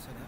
చూసారా?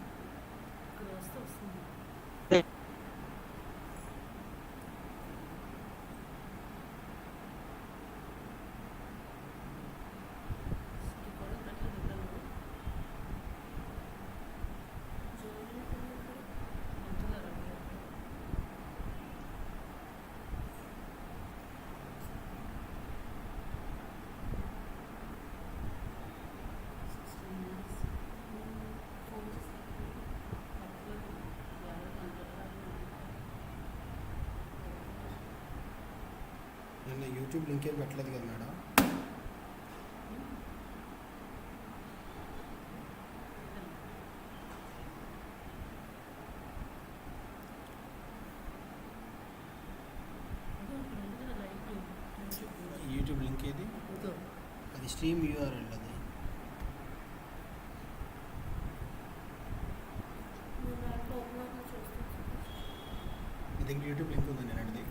నేను YouTube link ఏం పెట్టలేదు కదా మేడం. యూట్యూబ్ లింక్ ఏది? అది స్ట్రీమ్ యూఆర్ఎల్. అది మీ దగ్గర యూట్యూబ్ లింక్ ఉందండి నేనండి.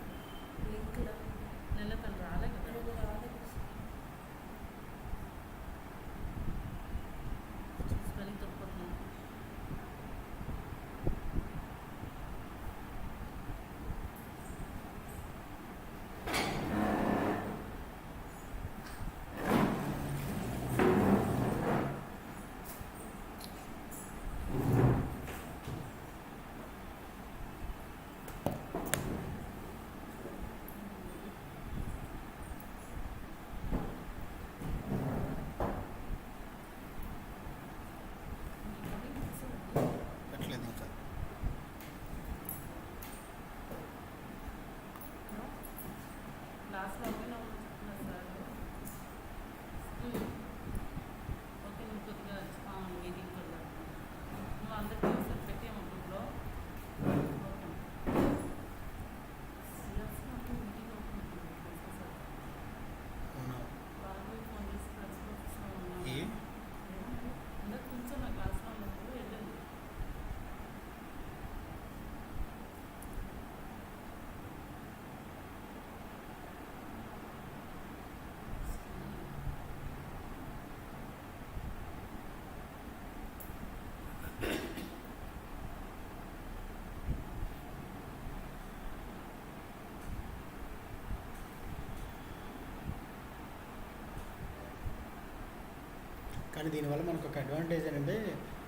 కానీ దీనివల్ల మనకు ఒక అడ్వాంటేజ్ ఏంటంటే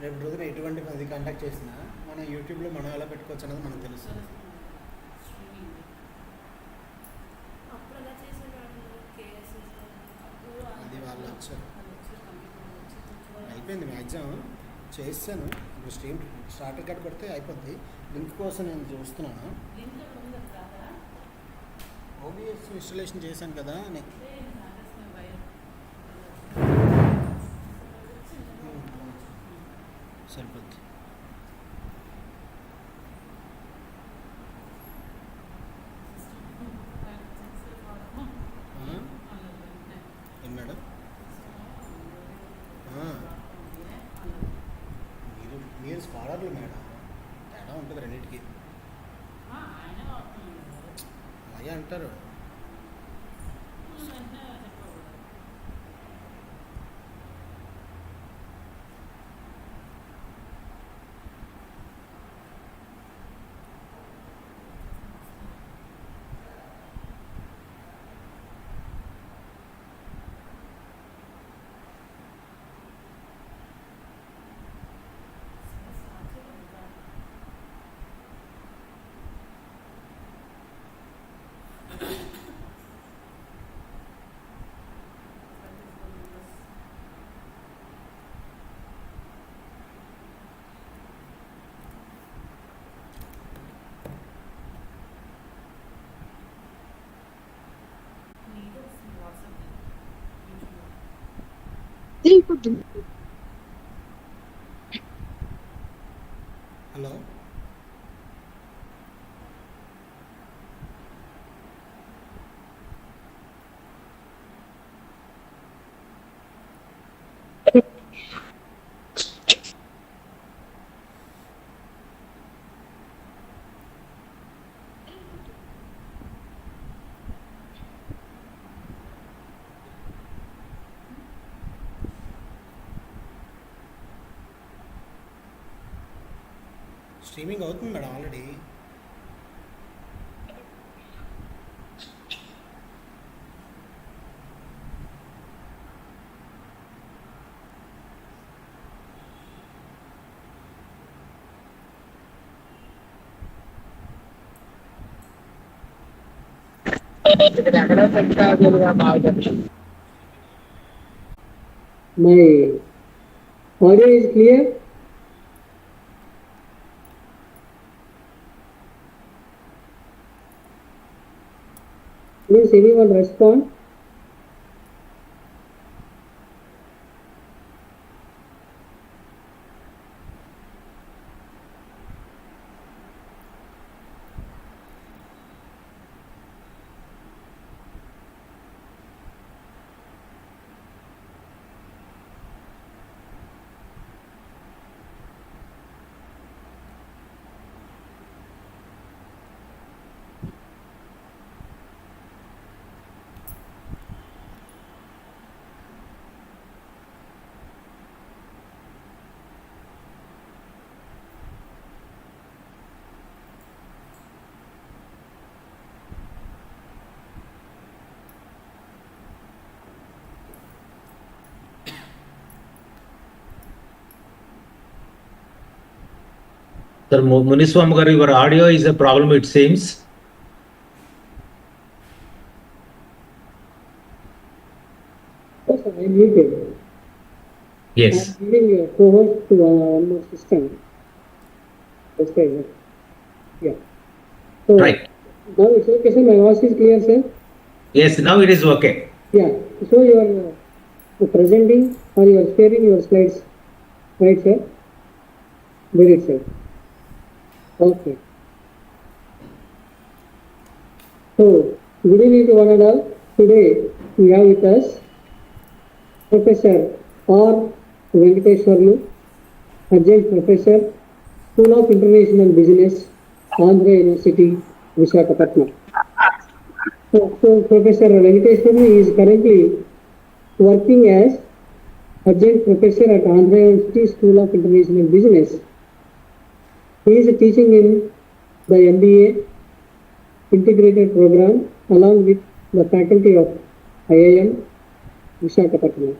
రేపు రోజున ఎటువంటి అది కాంటాక్ట్ చేసినా మనం యూట్యూబ్లో మనం ఎలా పెట్టుకోవచ్చు అనేది మనకు తెలుస్తుంది. అది వాళ్ళు వచ్చారు, అయిపోయింది మ్యాక్సిమం చేస్తాను. ఇప్పుడు స్ట్రీమ్ స్టార్టర్ కార్డ్ కొడితే అయిపోద్ది. లింక్ కోసం నేను చూస్తున్నాను. ఓబిఎస్ ఇన్స్టాలేషన్ చేశాను కదా సరిపోద్ది. ఏం మేడం? మీరు స్కాలర్లు మేడం, తేడా ఉంటుంది రెండింటికి. అలాగే అంటారు. హలో, స్ట్రీమింగ్ అవుతుంది madam already. My audio is clear? Please anyone respond? Sir, Muniswam garu, your audio is a problem, it seems. Yes, sir, I muted. Yes. I'm giving a co-host to one more system. That's right. Yeah. So, Right. now it's okay, sir. My voice is clear, sir. Yes, now it is okay. Yeah. So you are presenting or you are sharing your slides, right, sir? Very sir. Okay. So, good evening to one and all. Today we have with us Professor R. Venkateswaralu, Adjunct Professor, School of International Business, Andhra University, Visakhapatnam. So Professor Venkateswaralu is currently working as Adjunct Professor at Andhra University School of International Business. He is teaching in the MBA integrated program along with the faculty of IIM Visakhapatnam.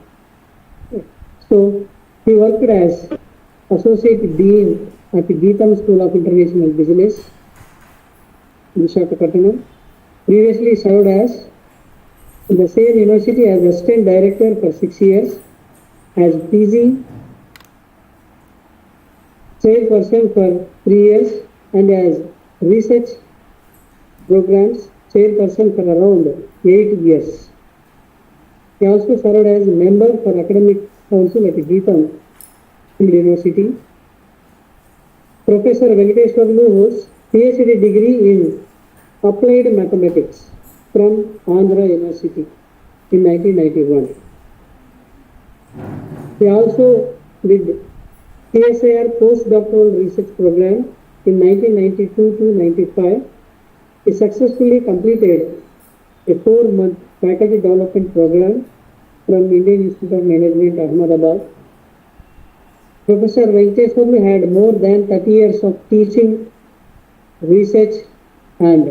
So he worked as Associate Dean at the Geetham School of International Business, Visakhapatnam. Previously served as in the same university as Assistant Director for 6 years, as PG Chairperson for 3 years, and as Research Programs Chairperson for around 8 years. He also served as member for Academic Council at Geetham University. Professor Venkateswaralu holds PhD degree in Applied Mathematics from Andhra University in 1991. He also did CSIR postdoctoral research program in 1992 to 95. He successfully completed a 4-month faculty development program from Indian Institute of Management, Ahmedabad. Professor Venkateswaralu had more than 30 years of teaching, research, and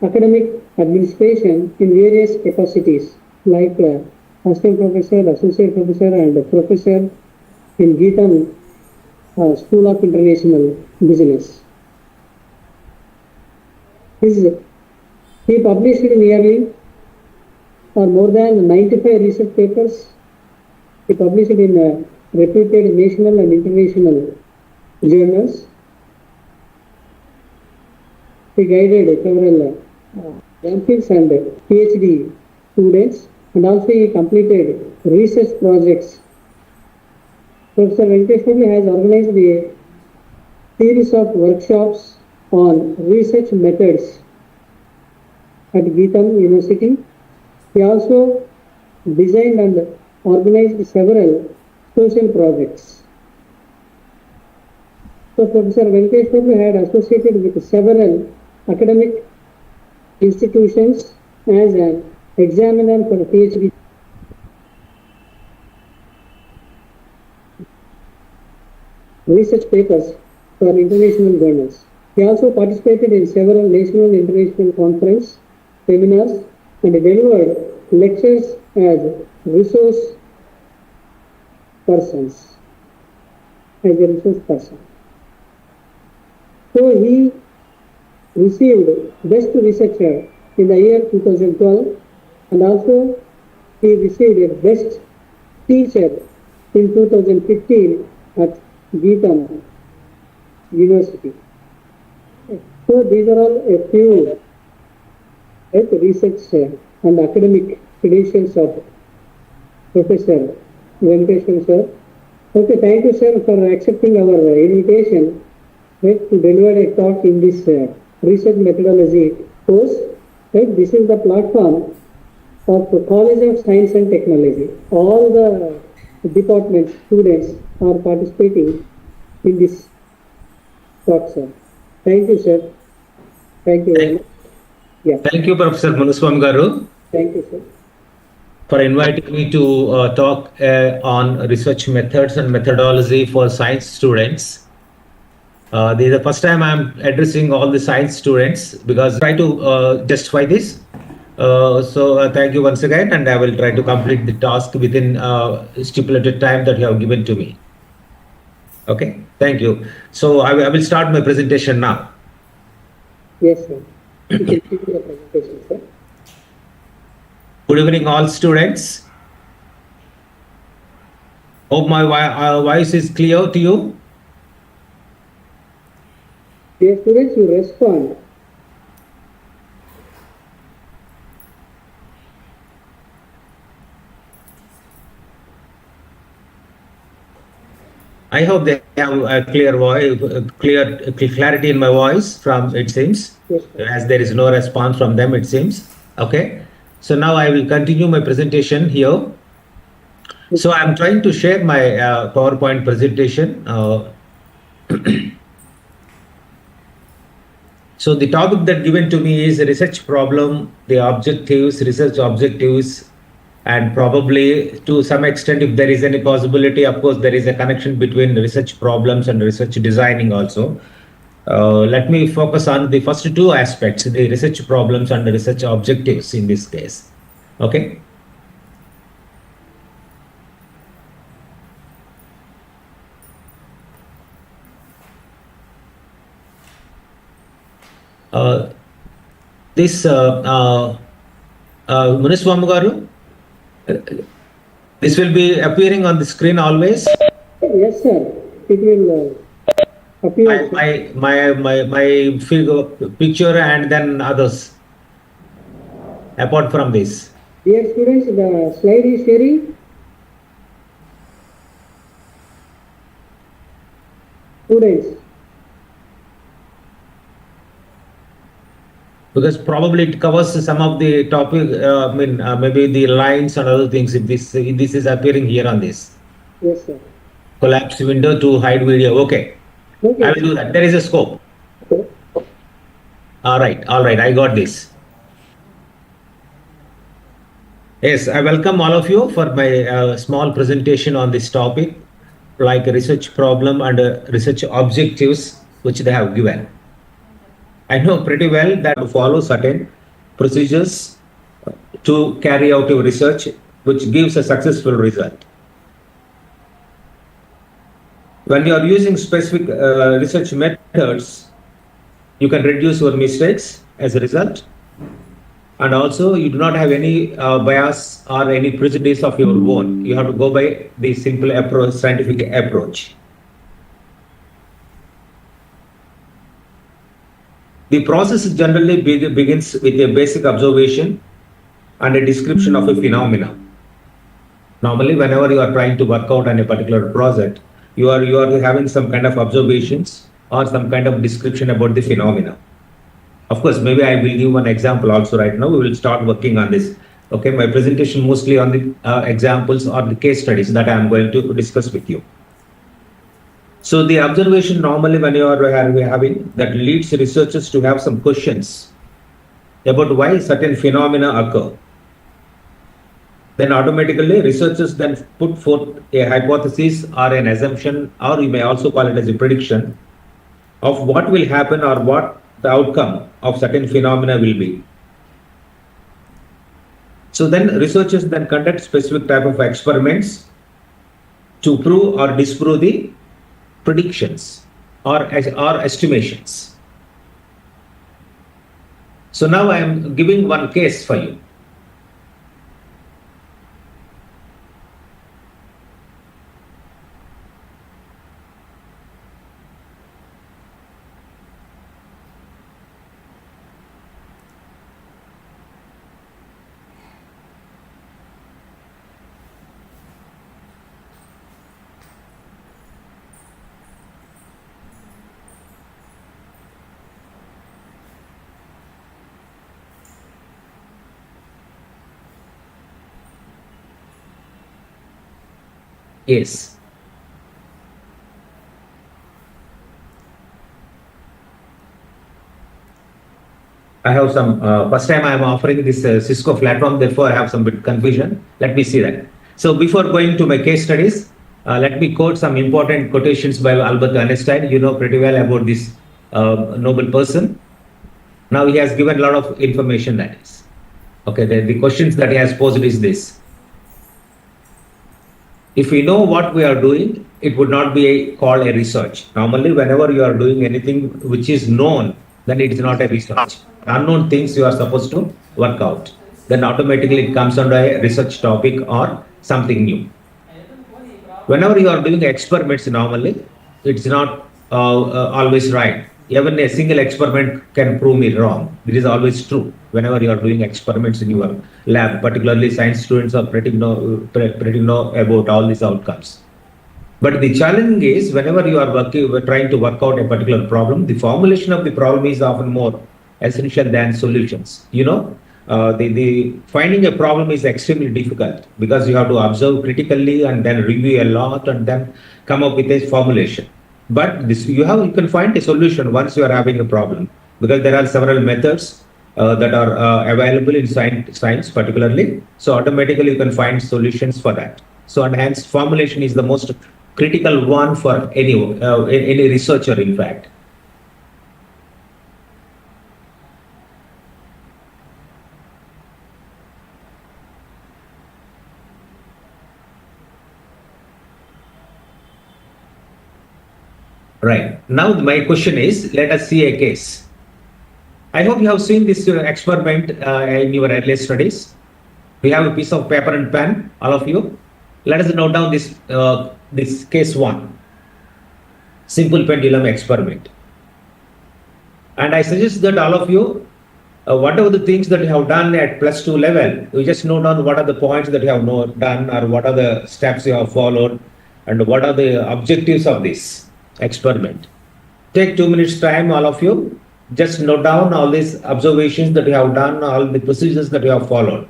academic administration in various capacities like assistant professor, associate professor, and professor in Geetham School of International Business. He published nearly or more than 95 research papers. He published in reputed national and international journals. He guided several MPhils and PhD students, and also he completed research projects. Professor Venkateswaralu has organized a series of workshops on research methods at Geetham University. He also designed and organized several social projects. So Professor Venkateswaralu had associated with several academic institutions as an examiner for PhD research papers for international governance. He also participated in several national and international conferences, seminars, and delivered lectures as resource persons. As a resource person. So he received Best Researcher in the year 2012, and also he received a Best Teacher in 2015 at Geetham University. So these are all a few research and academic credentials of Professor Venkateswaralu sir. Okay, thank you sir for accepting our invitation to deliver a talk in this research methodology course. This is the platform of the College of Science and Technology. All the department students are participating in this talk, sir. Thank you, sir. Thank you very much. Yeah. Thank you, Professor Munuswam Garu. Thank you, sir. For inviting me to talk on research methods and methodology for science students. This is the first time I'm addressing all the science students because I try to justify this. So thank you once again, and I will try to complete the task within stipulated time that you have given to me. Okay, thank you. So I will start my presentation now. Yes, sir. You can keep your presentation, sir. Good evening, all students. Hope my voice is clear to you. Dear students, you respond. I hope they have a clear voice, clarity in my voice from it seems, Yes, as there is no response from them, it seems. Okay. So now I will continue my presentation here. So I'm trying to share my PowerPoint presentation. So the topic that given to me is research problem, the objectives, research objectives, and probably to some extent, if there is any possibility, of course, there is a connection between research problems and research designing also. Let me focus on the first two aspects, the research problems and the research objectives in this case. Okay. Munuswam Garu, this will be appearing on the screen always. Yes, sir. It will appear. My picture and then others. Apart from this. Dear students, the slide is sharing. Students. Because probably it covers some of the topic, maybe the lines and other things. If this is appearing here on this. Yes, sir. Collapse window to hide video. Okay. Okay. I will do that. There is a scope. Okay. All right. I got this. Yes, I welcome all of you for my small presentation on this topic, like a research problem and research objectives which they have given. I know pretty well that to follow certain procedures to carry out your research, which gives a successful result. When you are using specific research methods, you can reduce your mistakes as a result. And also you do not have any bias or any prejudice of your own. You have to go by the simple approach, scientific approach. The process generally begins with a basic observation and a description of a phenomena. Normally, whenever you are trying to work out on a particular project, you are having some kind of observations or some kind of description about the phenomena. Of course, maybe I will give one example also right now. We will start working on this. Okay, my presentation mostly on the examples or the case studies that I am going to discuss with you. So the observation normally when you are having that leads researchers to have some questions about why certain phenomena occur. Then automatically researchers then put forth a hypothesis or an assumption, or you may also call it as a prediction, of what will happen or what the outcome of certain phenomena will be. So then researchers then conduct specific type of experiments to prove or disprove the predictions or estimations. So now I am giving one case for you. Yes. I have some, first time I am offering this Cisco platform, therefore I have some bit confusion. Let me see that. So before going to my case studies, let me quote some important quotations by Albert Einstein. You know pretty well about this noble person. Now he has given a lot of information that is. Okay, the questions that he has posed is this. If we know what we are doing, it would not be called a research. Normally, whenever you are doing anything which is known, then it is not a research. Unknown things you are supposed to work out. Then automatically it comes under a research topic or something new. Whenever you are doing experiments, normally it's not always right. Even a single experiment can prove me wrong. It is always true. Whenever you are doing experiments in your lab, particularly science students are pretty know about all these outcomes. But the challenge is whenever you are trying to work out a particular problem, the formulation of the problem is often more essential than solutions. You know, the finding a problem is extremely difficult because you have to observe critically and then review a lot and then come up with a formulation. But this you can find a solution once you are having a problem because there are several methods that are available in science particularly. So automatically you can find solutions for that. So and hence formulation is the most critical one for any researcher, in fact. Right. Now my question is, let us see a case. I hope you have seen this experiment in your earlier studies. We have a piece of paper and pen, all of you. Let us note down this case one, simple pendulum experiment. And I suggest that all of you, whatever the things that you have done at +2 level, you just note down what are the points that you have done or what are the steps you have followed and what are the objectives of this experiment. Take 2 minutes time, all of you. Just note down all these observations that you have done, all the procedures that you have followed.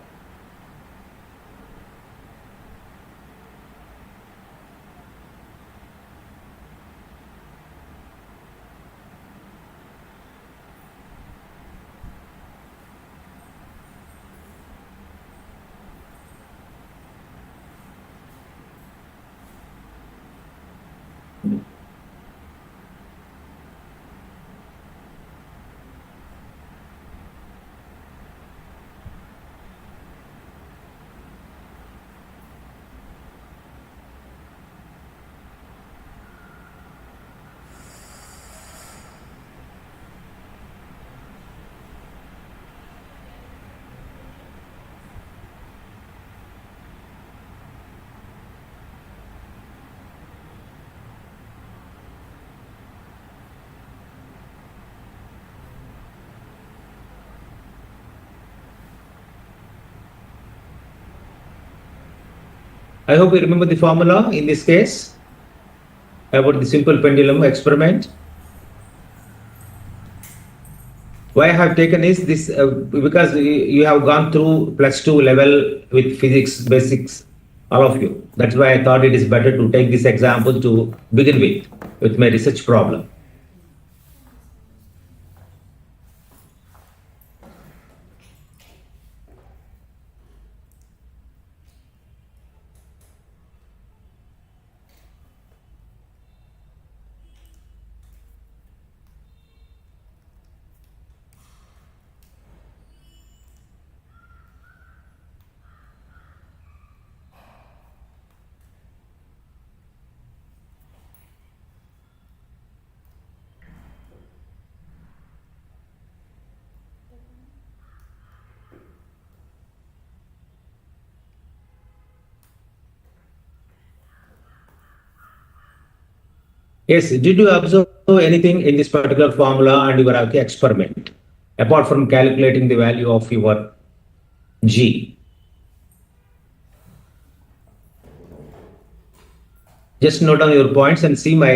I hope you remember the formula in this case about the simple pendulum experiment. Why I have taken is this because you have gone through +2 level with physics basics, all of you. That's why I thought it is better to take this example to begin with my research problem. Yes, did you observe anything in this particular formula and your experiment, apart from calculating the value of your G? Just note down your points and see my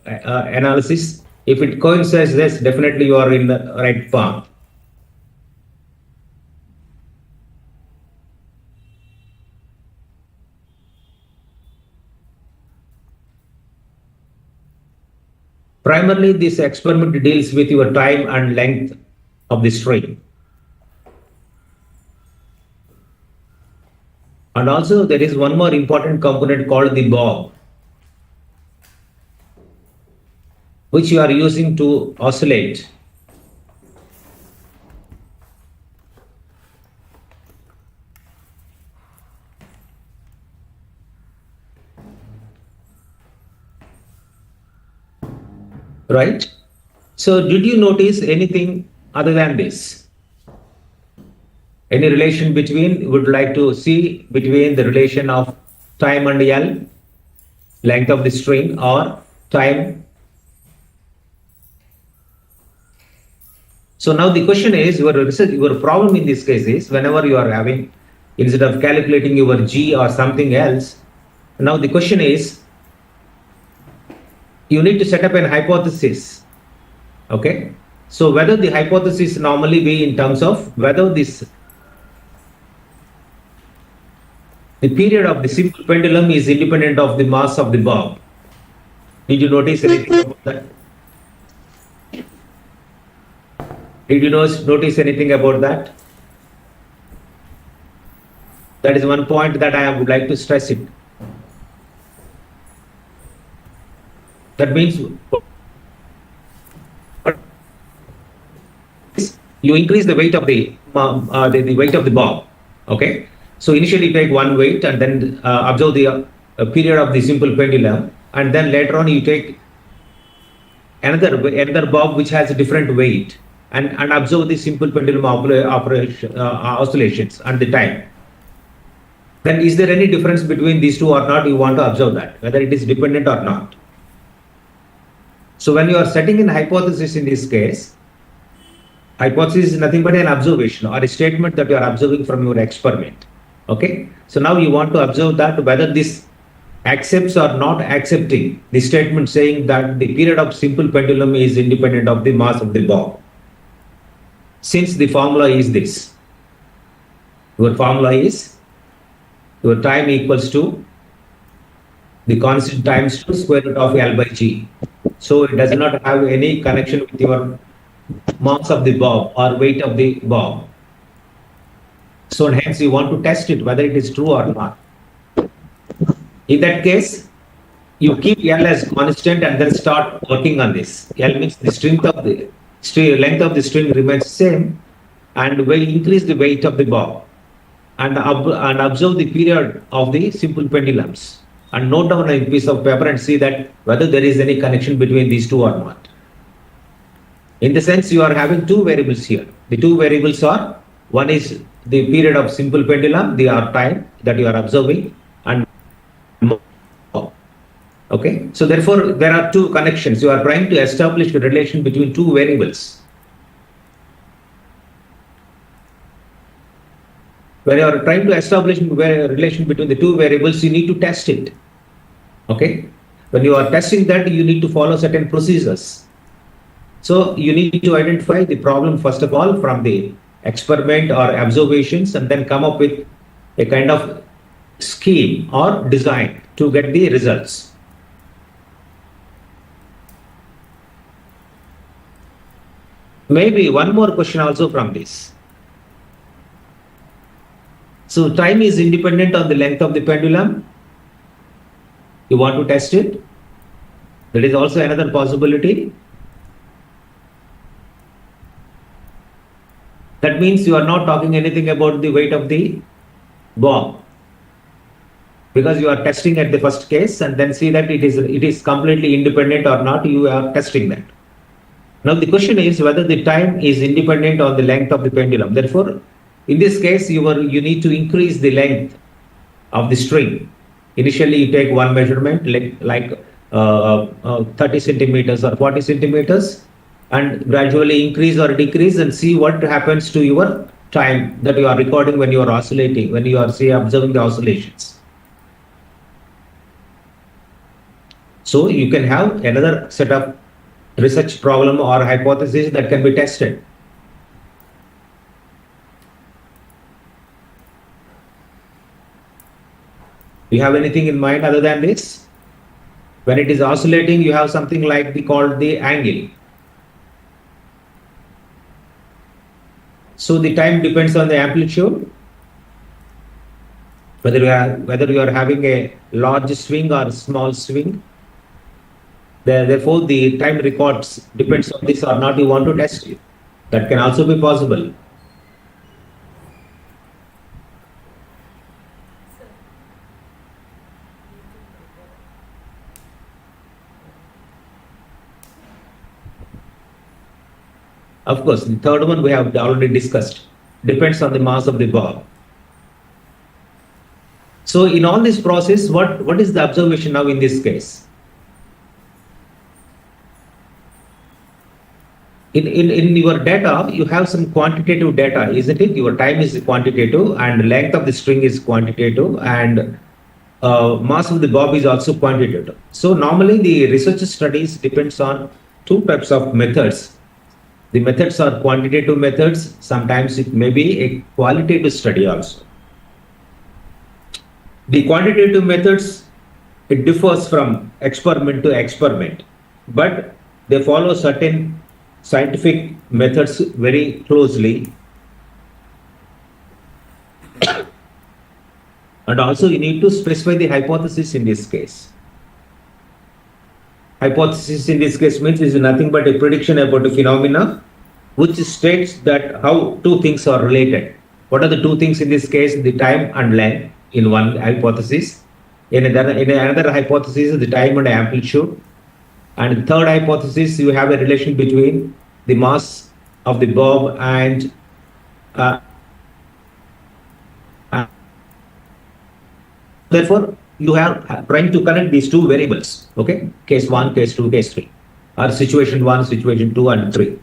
analysis. If it coincides, yes, definitely you are in the right path. Primarily, this experiment deals with your time and length of the string. And also, there is one more important component called the bob, which you are using to oscillate. Right? So, did you notice anything other than this? Any relation between, would like to see between the relation of time and L, length of the string, or time? So now the question is, your problem in this case is, whenever you are having, instead of calculating your G or something else, now the question is, you need to set up an hypothesis. Okay, so whether the hypothesis normally be in terms of whether the period of the simple pendulum is independent of the mass of the bob. Did you notice anything about that? Did you notice anything about that? That is one point that I would like to stress it. That means you increase the weight of the weight of the bob. Okay, so initially take one weight and then observe the period of the simple pendulum, and then later on you take another bob which has a different weight, and observe the simple pendulum oscillations and the time. Then is there any difference between these two or not? You want to observe that, whether it is dependent or not. So when you are setting in hypothesis in this case, hypothesis is nothing but an observation or a statement that you are observing from your experiment. Okay, so now you want to observe that whether this accepts or not accepting the statement saying that the period of simple pendulum is independent of the mass of the bob. Since the formula is this, your formula is your time equals to the constant times 2 square root of L by G. So it does not have any connection with your mass of the bob or weight of the bob. So hence you want to test it whether it is true or not. In that case, you keep L as constant and then start working on this. L means the strength of the length of the string remains same, and will increase the weight of the bob, and observe the period of the simple pendulums, and note down on a piece of paper and see that whether there is any connection between these two or not. In the sense, you are having two variables here. The two variables are, one is the period of simple pendulum, the time that you are observing, and okay. So therefore, there are two connections. You are trying to establish a relation between two variables. When you are trying to establish a relation between the two variables, you need to test it. Okay. When you are testing that, you need to follow certain procedures. So you need to identify the problem first of all from the experiment or observations, and then come up with a kind of scheme or design to get the results. Maybe one more question also from this. So time is independent on the length of the pendulum. You want to test it? That is also another possibility. That means you are not talking anything about the weight of the bob, because you are testing at the first case and then see that it is completely independent or not. You are testing that. Now the question is whether the time is independent on the length of the pendulum. Therefore, in this case, you need to increase the length of the string. Initially, you take one measurement, like 30 centimeters or 40 centimeters, and gradually increase or decrease and see what happens to your time that you are recording when you are oscillating, when you are, say, observing the oscillations. So you can have another set of research problem or hypothesis that can be tested. Do you have anything in mind other than this? When it is oscillating, you have something like called the angle. So the time depends on the amplitude. Whether you are having a large swing or small swing. Therefore, the time records depends on this or not you want to test it. That can also be possible. Of course, the third one we have already discussed. Depends on the mass of the bob. So in all this process, what is the observation now in this case? In your data, you have some quantitative data, isn't it? Your time is quantitative and length of the string is quantitative and mass of the bob is also quantitative. So normally the research studies depends on two types of methods. The methods are quantitative methods. Sometimes it may be a qualitative study also. The quantitative methods, it differs from experiment to experiment, but they follow certain scientific methods very closely. And also you need to specify the hypothesis in this case. Hypothesis in this case means is nothing but a prediction about a phenomena which states that how two things are related. What are the two things in this case? The time and length in one hypothesis. In another hypothesis, the time and amplitude. And the third hypothesis, you have a relation between the mass of the bob and therefore you are trying to connect these two variables, okay? Case 1, case 2, case 3, or situation 1, situation 2 and 3.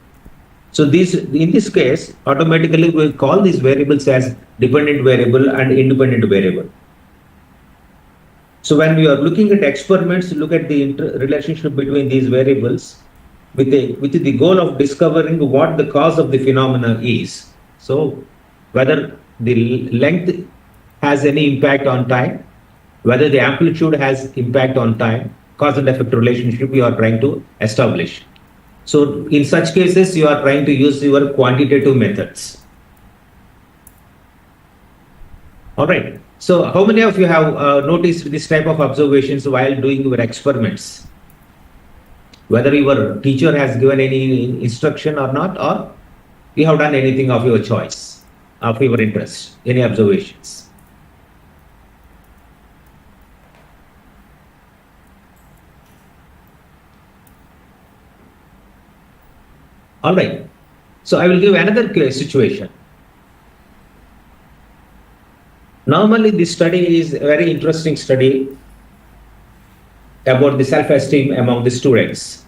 So these, in this case, automatically we call these variables as dependent variable and independent variable. So when we are looking at experiments, look at the relationship between these variables with the goal of discovering what the cause of the phenomena is. So whether the length has any impact on time, whether the amplitude has impact on time, cause and effect relationship you are trying to establish. So in such cases, you are trying to use your quantitative methods. All right. So how many of you have noticed this type of observations while doing your experiments? Whether your teacher has given any instruction or not, or you have done anything of your choice, of your interest, any observations? All right. So I will give another case situation. Normally, this study is a very interesting study about the self-esteem among the students.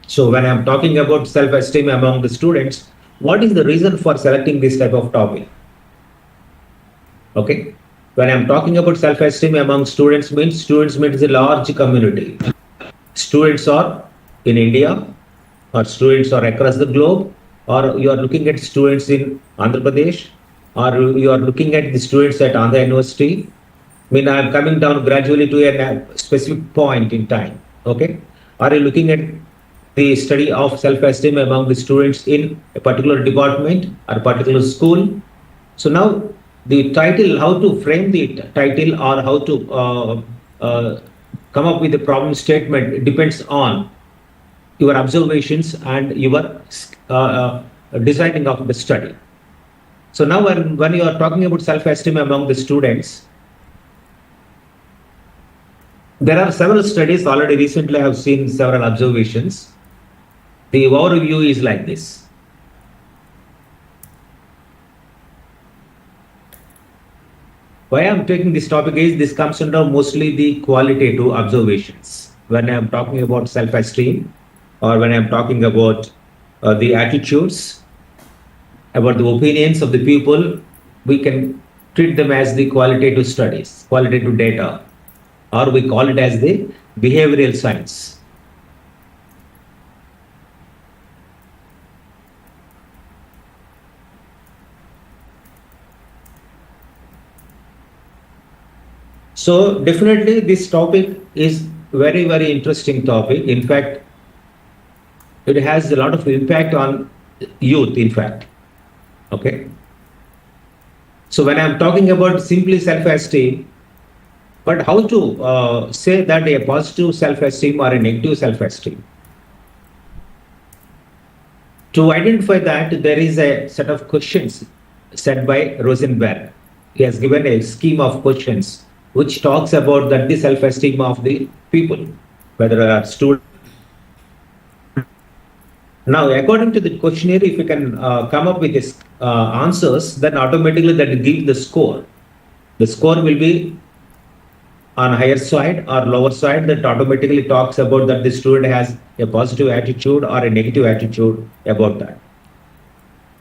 So when I'm talking about self-esteem among the students, what is the reason for selecting this type of topic? Okay. When I'm talking about self-esteem among students means a large community. Students are in India, or students are across the globe, or you are looking at students in Andhra Pradesh, or you are looking at the students at Andhra University. I mean, I'm coming down gradually to a specific point in time. Okay. Are you looking at the study of self-esteem among the students in a particular department or particular school? So now the title, how to frame the title or how to come up with a problem statement depends on your observations and your designing of the study. So now when you are talking about self-esteem among the students, there are several studies already. Recently I have seen several observations. The overview is like this. Why I'm taking this topic is this comes under mostly the qualitative observations. When I'm talking about self-esteem, or when I'm talking about the attitudes, about the opinions of the people, we can treat them as the qualitative studies, qualitative data, or we call it as the behavioral science. So definitely this topic is very, very interesting topic. In fact, it has a lot of impact on youth, in fact. Okay. So when I'm talking about simply self-esteem, but how to say that a positive self-esteem or a negative self-esteem? To identify that, there is a set of questions set by Rosenberg. He has given a scheme of questions which talks about that the self-esteem of the people, whether a student. Now, according to the questionnaire, if you can come up with this answers, then automatically that will give the score. The score will be on higher side or lower side. That automatically talks about that the student has a positive attitude or a negative attitude about that.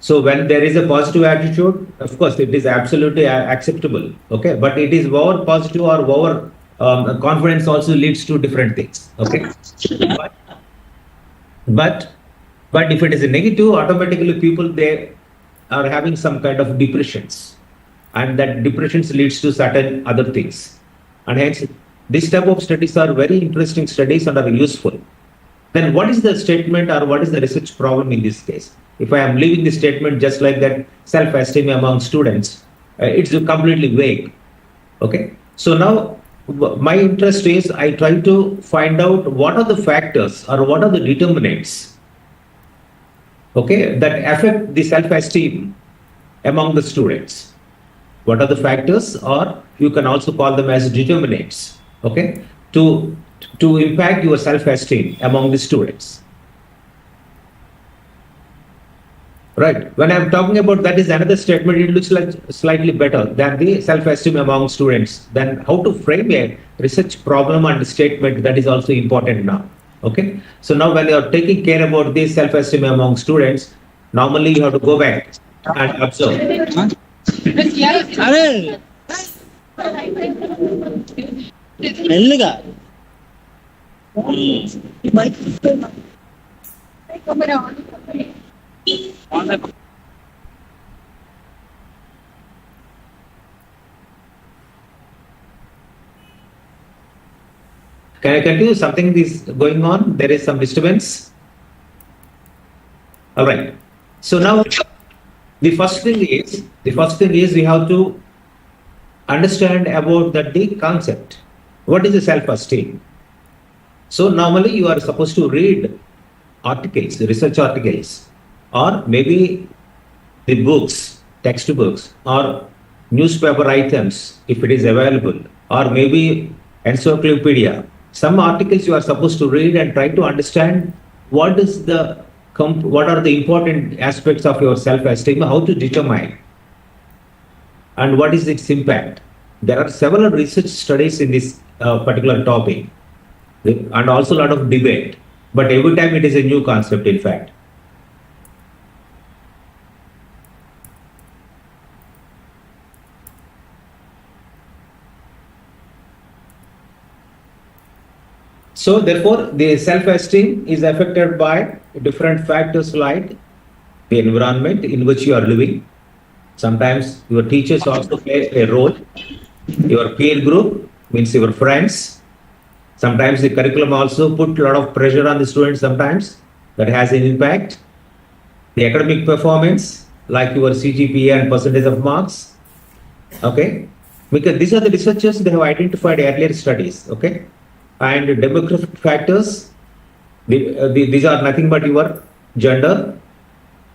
So when there is a positive attitude, of course, it is absolutely acceptable. Okay, but it is over positive or over confidence also leads to different things. Okay, but if it is a negative, automatically people they are having some kind of depressions, and that depressions leads to certain other things, and hence this type of studies are very interesting studies and are useful. Then what is the statement or what is the research problem in this case? If I am leaving the statement just like that, self-esteem among students, it's completely vague. Okay. So now my interest is I try to find out what are the factors or what are the determinants, okay, that affect the self-esteem among the students. What are the factors, or you can also call them as determinants, okay, to impact your self-esteem among the students. Right. When I'm talking about that is another statement, it looks like slightly better than the self-esteem among students. Then how to frame a research problem and statement, that is also important now. Okay. So now when you're taking care about this self-esteem among students, normally you have to go back and observe. Can I continue? Something is going on. There is some disturbance. All right. So now the first thing is we have to understand about that the concept. What is the self-esteem? So normally you are supposed to read articles, research articles, or maybe the books, textbooks, or newspaper items if it is available, or maybe encyclopedia. Some articles you are supposed to read and try to understand what are the important aspects of your self-esteem, how to determine, and what is its impact. There are several research studies in this particular topic, and also a lot of debate, but every time it is a new concept, in fact. So therefore, the self-esteem is affected by different factors like the environment in which you are living. Sometimes your teachers also play a role. Your peer group means your friends. Sometimes the curriculum also put a lot of pressure on the students sometimes. That has an impact. The academic performance, like your CGPA and percentage of marks. Okay. Because these are the researchers, they have identified earlier studies. Okay. And demographic factors, these are nothing but your gender.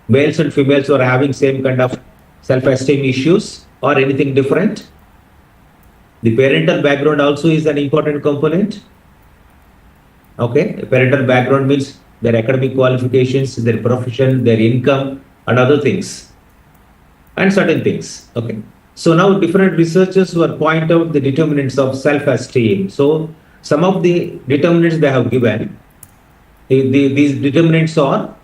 Males and females who are having same kind of self-esteem issues or anything different. The parental background also is an important component. Okay, parental background means their academic qualifications, their profession, their income, and other things, and certain things. Okay, So now different researchers were point out the determinants of self-esteem. So some of the determinants they have given, these determinants are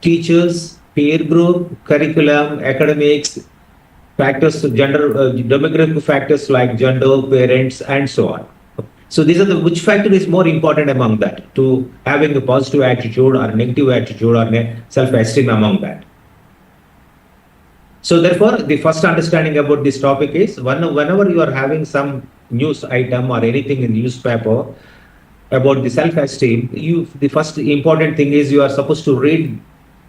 teachers, peer group, curriculum, academics, factors, gender, demographic factors like gender, parents, and so on. So these are which factor is more important among that to having a positive attitude or negative attitude or self-esteem among that. So therefore, the first understanding about this topic is whenever you are having some news item or anything in newspaper about the self-esteem, the first important thing is you are supposed to read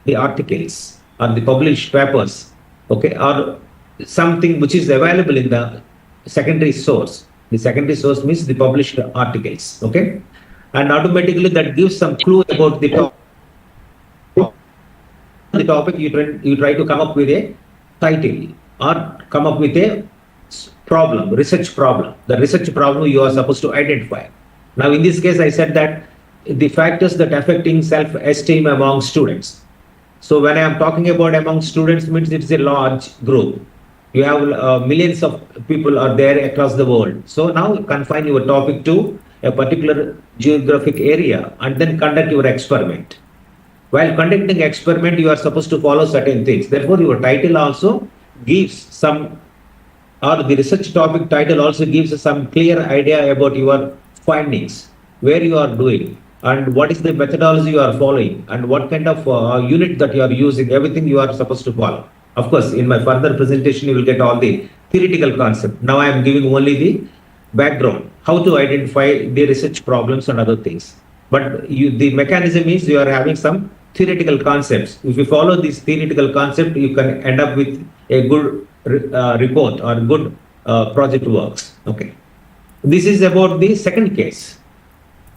the articles or the published papers, okay, or something which is available in the secondary source. The secondary source means the published articles, okay, and automatically that gives some clue about the topic. You try to come up with a title or come up with a problem, research problem. The research problem you are supposed to identify. Now, in this case, I said that the factors that affecting self-esteem among students. So when I am talking about among students, means it's a large group. You have millions of people are there across the world. So now confine your topic to a particular geographic area and then conduct your experiment. While conducting experiment, you are supposed to follow certain things. Therefore, your title also gives some, or the research topic title also gives some clear idea about your findings, where you are doing, and what is the methodology you are following, and what kind of unit that you are using. Everything you are supposed to follow. Of course, in my further presentation, you will get all the theoretical concept. Now I am giving only the background, how to identify the research problems and other things. But the mechanism is you are having some theoretical concepts. If you follow this theoretical concept, you can end up with a good report or good project works. Okay. This is about the second case.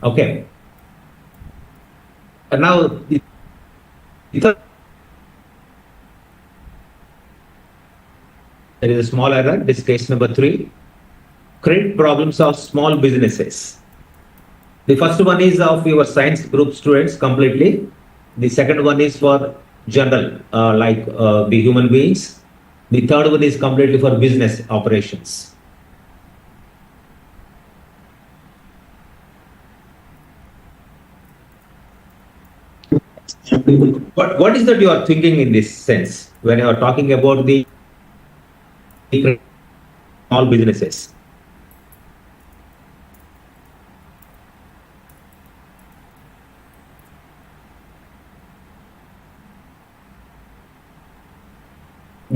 Okay. And now the third, there is a small error. This is case number 3. Credit problems of small businesses. The first one is of your science group students completely. The second one is for general, like the human beings. The third one is completely for business operations. But what is that you are thinking in this sense when you are talking about the small businesses?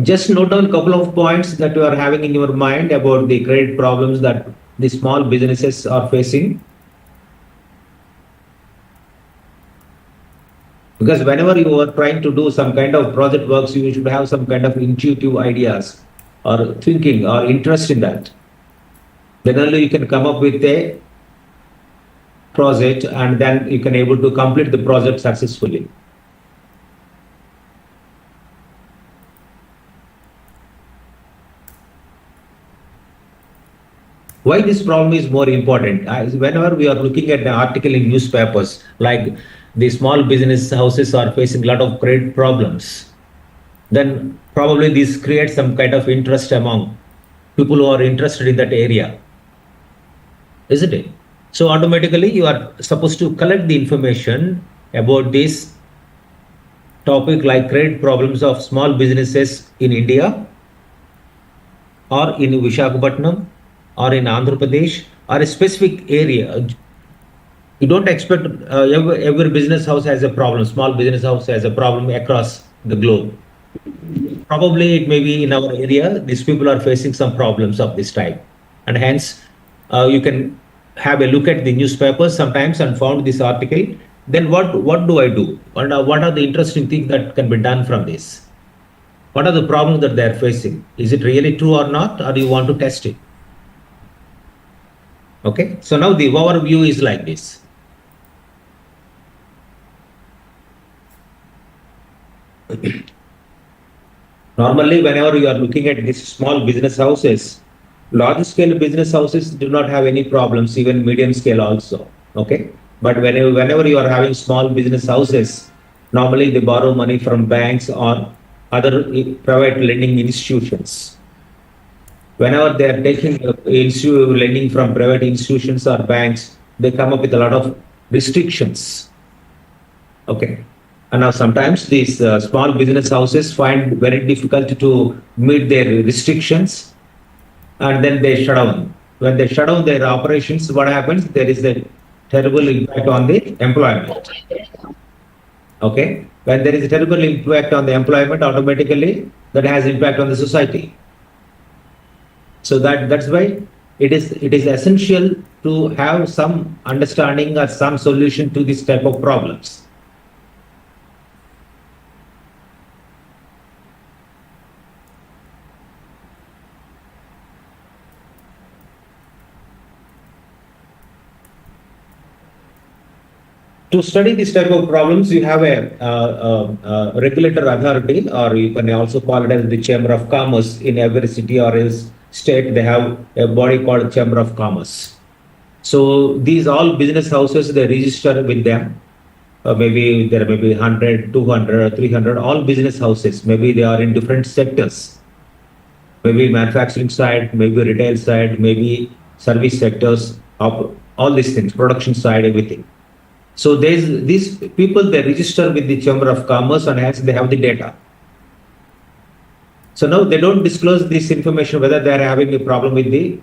Just note down a couple of points that you are having in your mind about the credit problems that the small businesses are facing. Because whenever you are trying to do some kind of project works, you should have some kind of intuitive ideas or thinking or interest in that. Then only you can come up with a project and then you can able to complete the project successfully. Why this problem is more important? Whenever we are looking at the article in newspapers, like the small business houses are facing a lot of credit problems, then probably this creates some kind of interest among people who are interested in that area, isn't it? So automatically you are supposed to collect the information about this topic, like credit problems of small businesses in India or in Visakhapatnam or in Andhra Pradesh or a specific area. You don't expect every business house has a problem, small business house has a problem across the globe. Probably it may be in our area, these people are facing some problems of this type. And hence, you can have a look at the newspapers sometimes and found this article. Then what do I do? What are the interesting things that can be done from this? What are the problems that they are facing? Is it really true or not? Or do you want to test it? Okay, so now the overview is like this. Normally, whenever you are looking at these small business houses, large scale business houses do not have any problems, even medium scale also. Okay, but whenever you are having small business houses, normally they borrow money from banks or other private lending institutions. Whenever they are taking lending from private institutions or banks, they come up with a lot of restrictions. Okay. And now sometimes these small business houses find very difficult to meet their restrictions, and then they shut down. When they shut down their operations, what happens? There is a terrible impact on the employment. Okay. When there is a terrible impact on the employment, automatically that has impact on the society. So that's why it is essential to have some understanding or some solution to this type of problems. To study this type of problems, you have a regulator authority, or you can also call it as the Chamber of Commerce. In every city or else state, they have a body called Chamber of Commerce. So these all business houses, they register with them. Maybe there may be 100, 200, 300, all business houses. Maybe they are in different sectors. Maybe manufacturing side, maybe retail side, maybe service sectors, of all these things, production side, everything. So these people, they register with the Chamber of Commerce, and hence they have the data. So now they don't disclose this information whether they are having a problem with the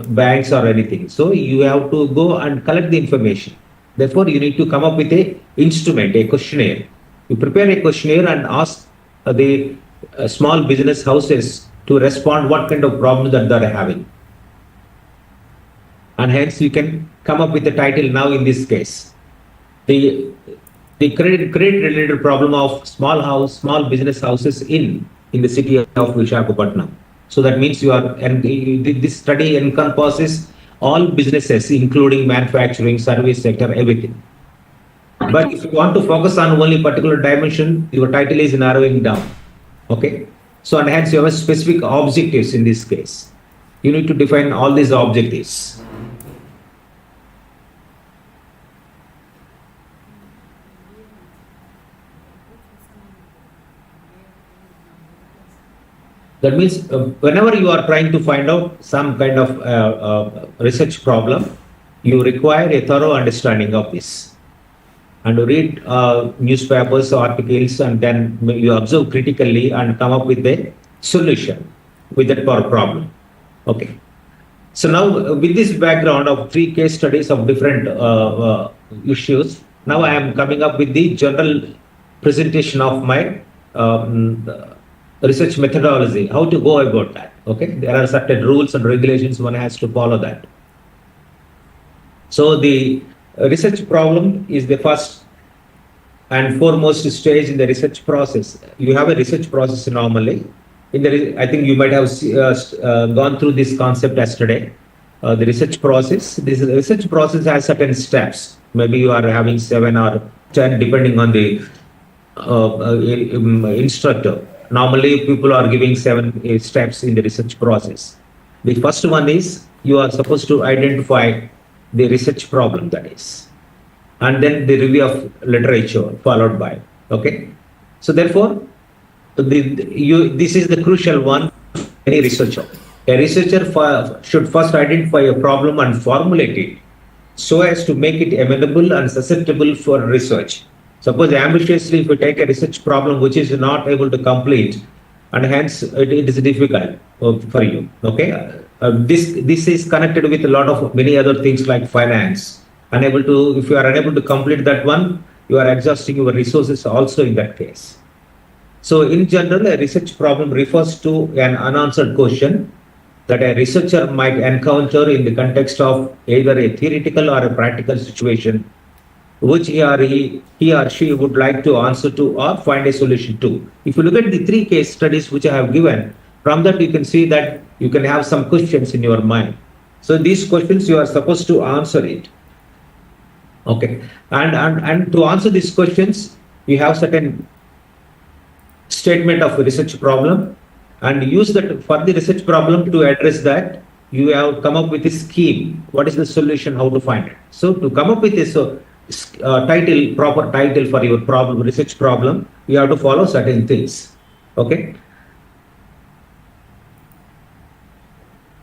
banks or anything. So you have to go and collect the information. Therefore, you need to come up with a instrument, a questionnaire. You prepare a questionnaire and ask the small business houses to respond what kind of problems that they are having. And hence you can come up with a title now in this case. The credit related problem of small business houses in the city of Visakhapatnam. So that means this study encompasses all businesses, including manufacturing, service sector, everything. But if you want to focus on only particular dimension, your title is narrowing down. Okay. So and hence you have specific objectives in this case. You need to define all these objectives. That means whenever you are trying to find out some kind of research problem, you require a thorough understanding of this. And you read newspapers, articles, and then you observe critically and come up with a solution with that problem. Okay. So now with this background of 3 case studies of different issues, now I am coming up with the general presentation of my research methodology, how to go about that. Okay, there are certain rules and regulations, one has to follow that. So the research problem is the first and foremost stage in the research process. You have a research process normally. I think you might have gone through this concept yesterday. The research process. This research process has certain steps. Maybe you are having 7 or 10 depending on the instructor. Normally, people are giving 7 steps in the research process. The first one is you are supposed to identify the research problem, that is, and then the review of literature followed by. Okay, so therefore, this is the crucial one. Any researcher, a researcher should first identify a problem and formulate it so as to make it amenable and susceptible for research. Suppose ambitiously, if you take a research problem which is not able to complete, and hence it is difficult for you. Okay, this is connected with a lot of many other things like finance. If you are unable to complete that one, you are exhausting your resources also in that case. So in general, a research problem refers to an unanswered question that a researcher might encounter in the context of either a theoretical or a practical situation, which he or she would like to answer to or find a solution to. If you look at the 3 case studies which I have given, from that you can see that you can have some questions in your mind. So these questions you are supposed to answer it. Okay, and to answer these questions, you have certain statement of a research problem, and use that for the research problem to address that. You have come up with a scheme. What is the solution? How to find it? So to come up with this, proper title for your problem, research problem, you have to follow certain things. Okay.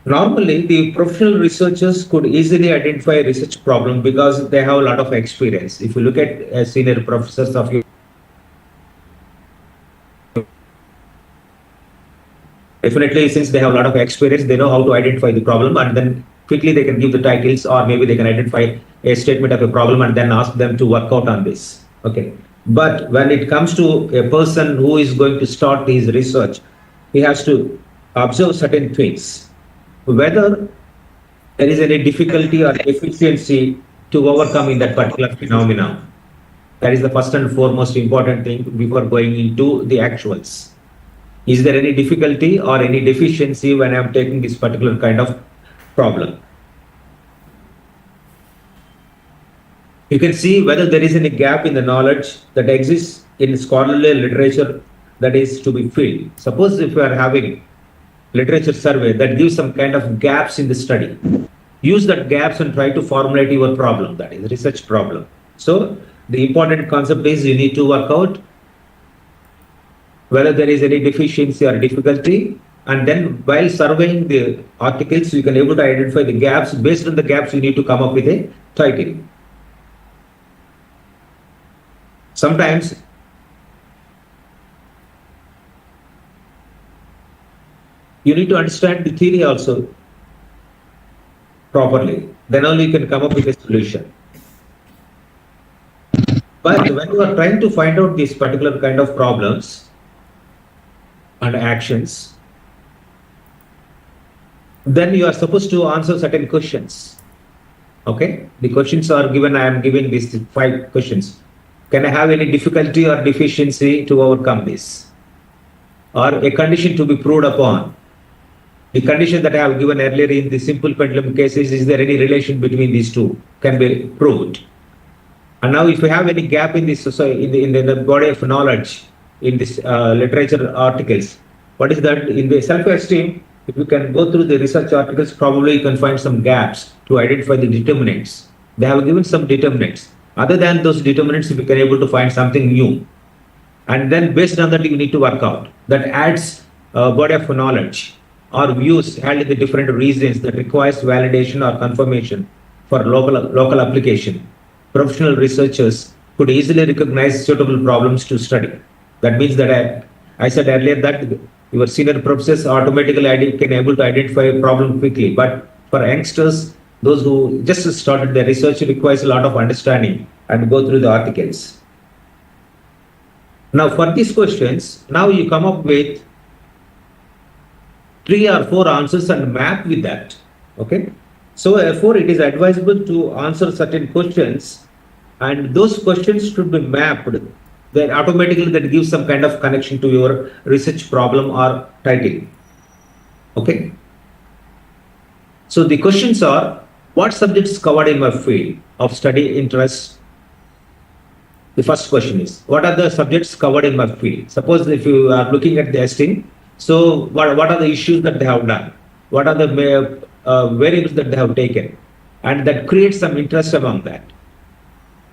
Normally, the professional researchers could easily identify a research problem because they have a lot of experience. If you look at senior professors of your definitely, since they have a lot of experience, they know how to identify the problem, and then quickly they can give the titles, or maybe they can identify a statement of a problem and then ask them to work out on this. Okay. But when it comes to a person who is going to start his research, he has to observe certain things. Whether there is any difficulty or efficiency to overcome in that particular phenomena. That is the first and foremost important thing before going into the actuals. Is there any difficulty or any deficiency when I'm taking this particular kind of problem? You can see whether there is any gap in the knowledge that exists in scholarly literature that is to be filled. Suppose if you are having literature survey that gives some kind of gaps in the study, use that gaps and try to formulate your problem, that is research problem. So the important concept is you need to work out whether there is any deficiency or difficulty, and then while surveying the articles, you can able to identify the gaps. Based on the gaps, you need to come up with a title. Sometimes you need to understand the theory also properly. Then only you can come up with a solution. But when you are trying to find out these particular kind of problems and actions, then you are supposed to answer certain questions. Okay, the questions are given. I am giving these 5 questions. Can I have any difficulty or deficiency to overcome this, or a condition to be proved upon? The condition that I have given earlier in the simple pendulum cases, is there any relation between these two? Can be proved. And now, if you have any gap in this society, in the body of knowledge, in this literature articles, what is that? In the self-esteem, if you can go through the research articles, probably you can find some gaps to identify the determinants. They have given some determinants. Other than those determinants, if you can able to find something new, and then based on that, you need to work out. That adds a body of knowledge or views held in the different regions that requires validation or confirmation for local application. Professional researchers could easily recognize suitable problems to study. That means that I said earlier that your senior professors automatically can able to identify a problem quickly. But for youngsters, those who just started their research, requires a lot of understanding and go through the articles. Now for these questions, now you come up with 3 or 4 answers and map with that. Okay. So therefore, it is advisable to answer certain questions, and those questions should be mapped. Then automatically that gives some kind of connection to your research problem or title. Okay. So the questions are, what subjects covered in my field of study interest? The first question is, what are the subjects covered in my field? Suppose if you are looking at the ST, so what are the issues that they have done? What are the variables that they have taken? And that creates some interest among that.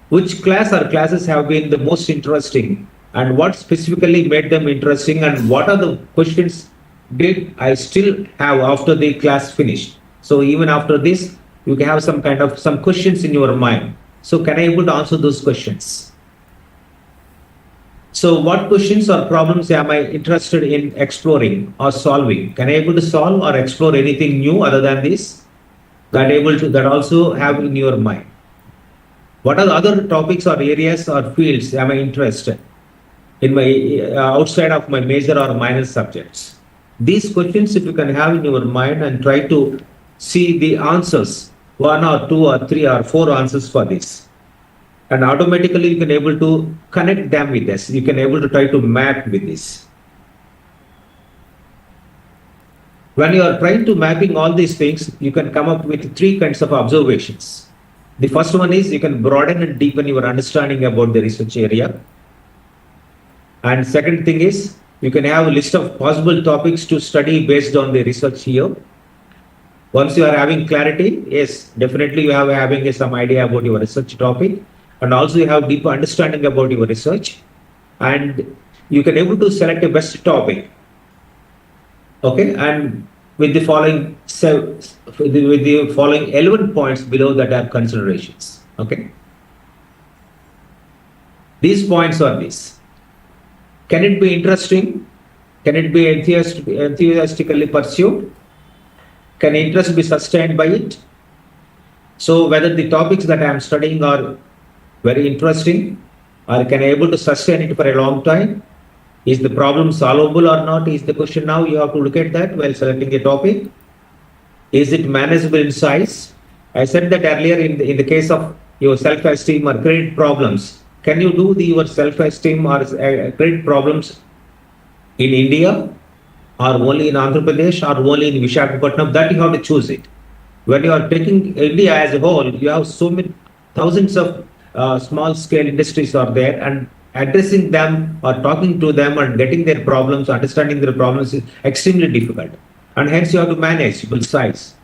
Which class or classes have been the most interesting, and what specifically made them interesting, and what are the questions did I still have after the class finished? So even after this, you can have some questions in your mind. So can I able to answer those questions? So what questions or problems am I interested in exploring or solving? Can I able to solve or explore anything new other than this? That also have in your mind. What are the other topics or areas or fields am I interested in my outside of my major or minor subjects? These questions, if you can have in your mind and try to see the answers, 1 or 2 or 3 or 4 answers for this, and automatically you can able to connect them with this. You can able to try to map with this. When you are trying to mapping all these things, you can come up with 3 kinds of observations. The first one is you can broaden and deepen your understanding about the research area. And second thing is you can have a list of possible topics to study based on the research here. Once you are having clarity, yes, definitely you have having some idea about your research topic. and also you have deeper understanding about your research, and you can able to select a best topic. Okay, and with the following with the following 11 points below that are considerations. Okay, these points are these. Can it be interesting? Can it be enthusiastically pursued? Can interest be sustained by it? So whether the topics that I am studying are very interesting, or can I able to sustain it for a long time? Is the problem solvable or not? Is the question now. You have to look at that while selecting a topic. Is it manageable in size? I said that earlier in the case of your self-esteem or credit problems. Can you do your self-esteem or credit problems in India, or only in Andhra Pradesh, or only in Visakhapatnam? That you have to choose it. When you are taking India as a whole, you have so many thousands of small scale industries are there, and addressing them or talking to them and getting their problems, understanding their problems is extremely difficult. And hence you have to manage both sides.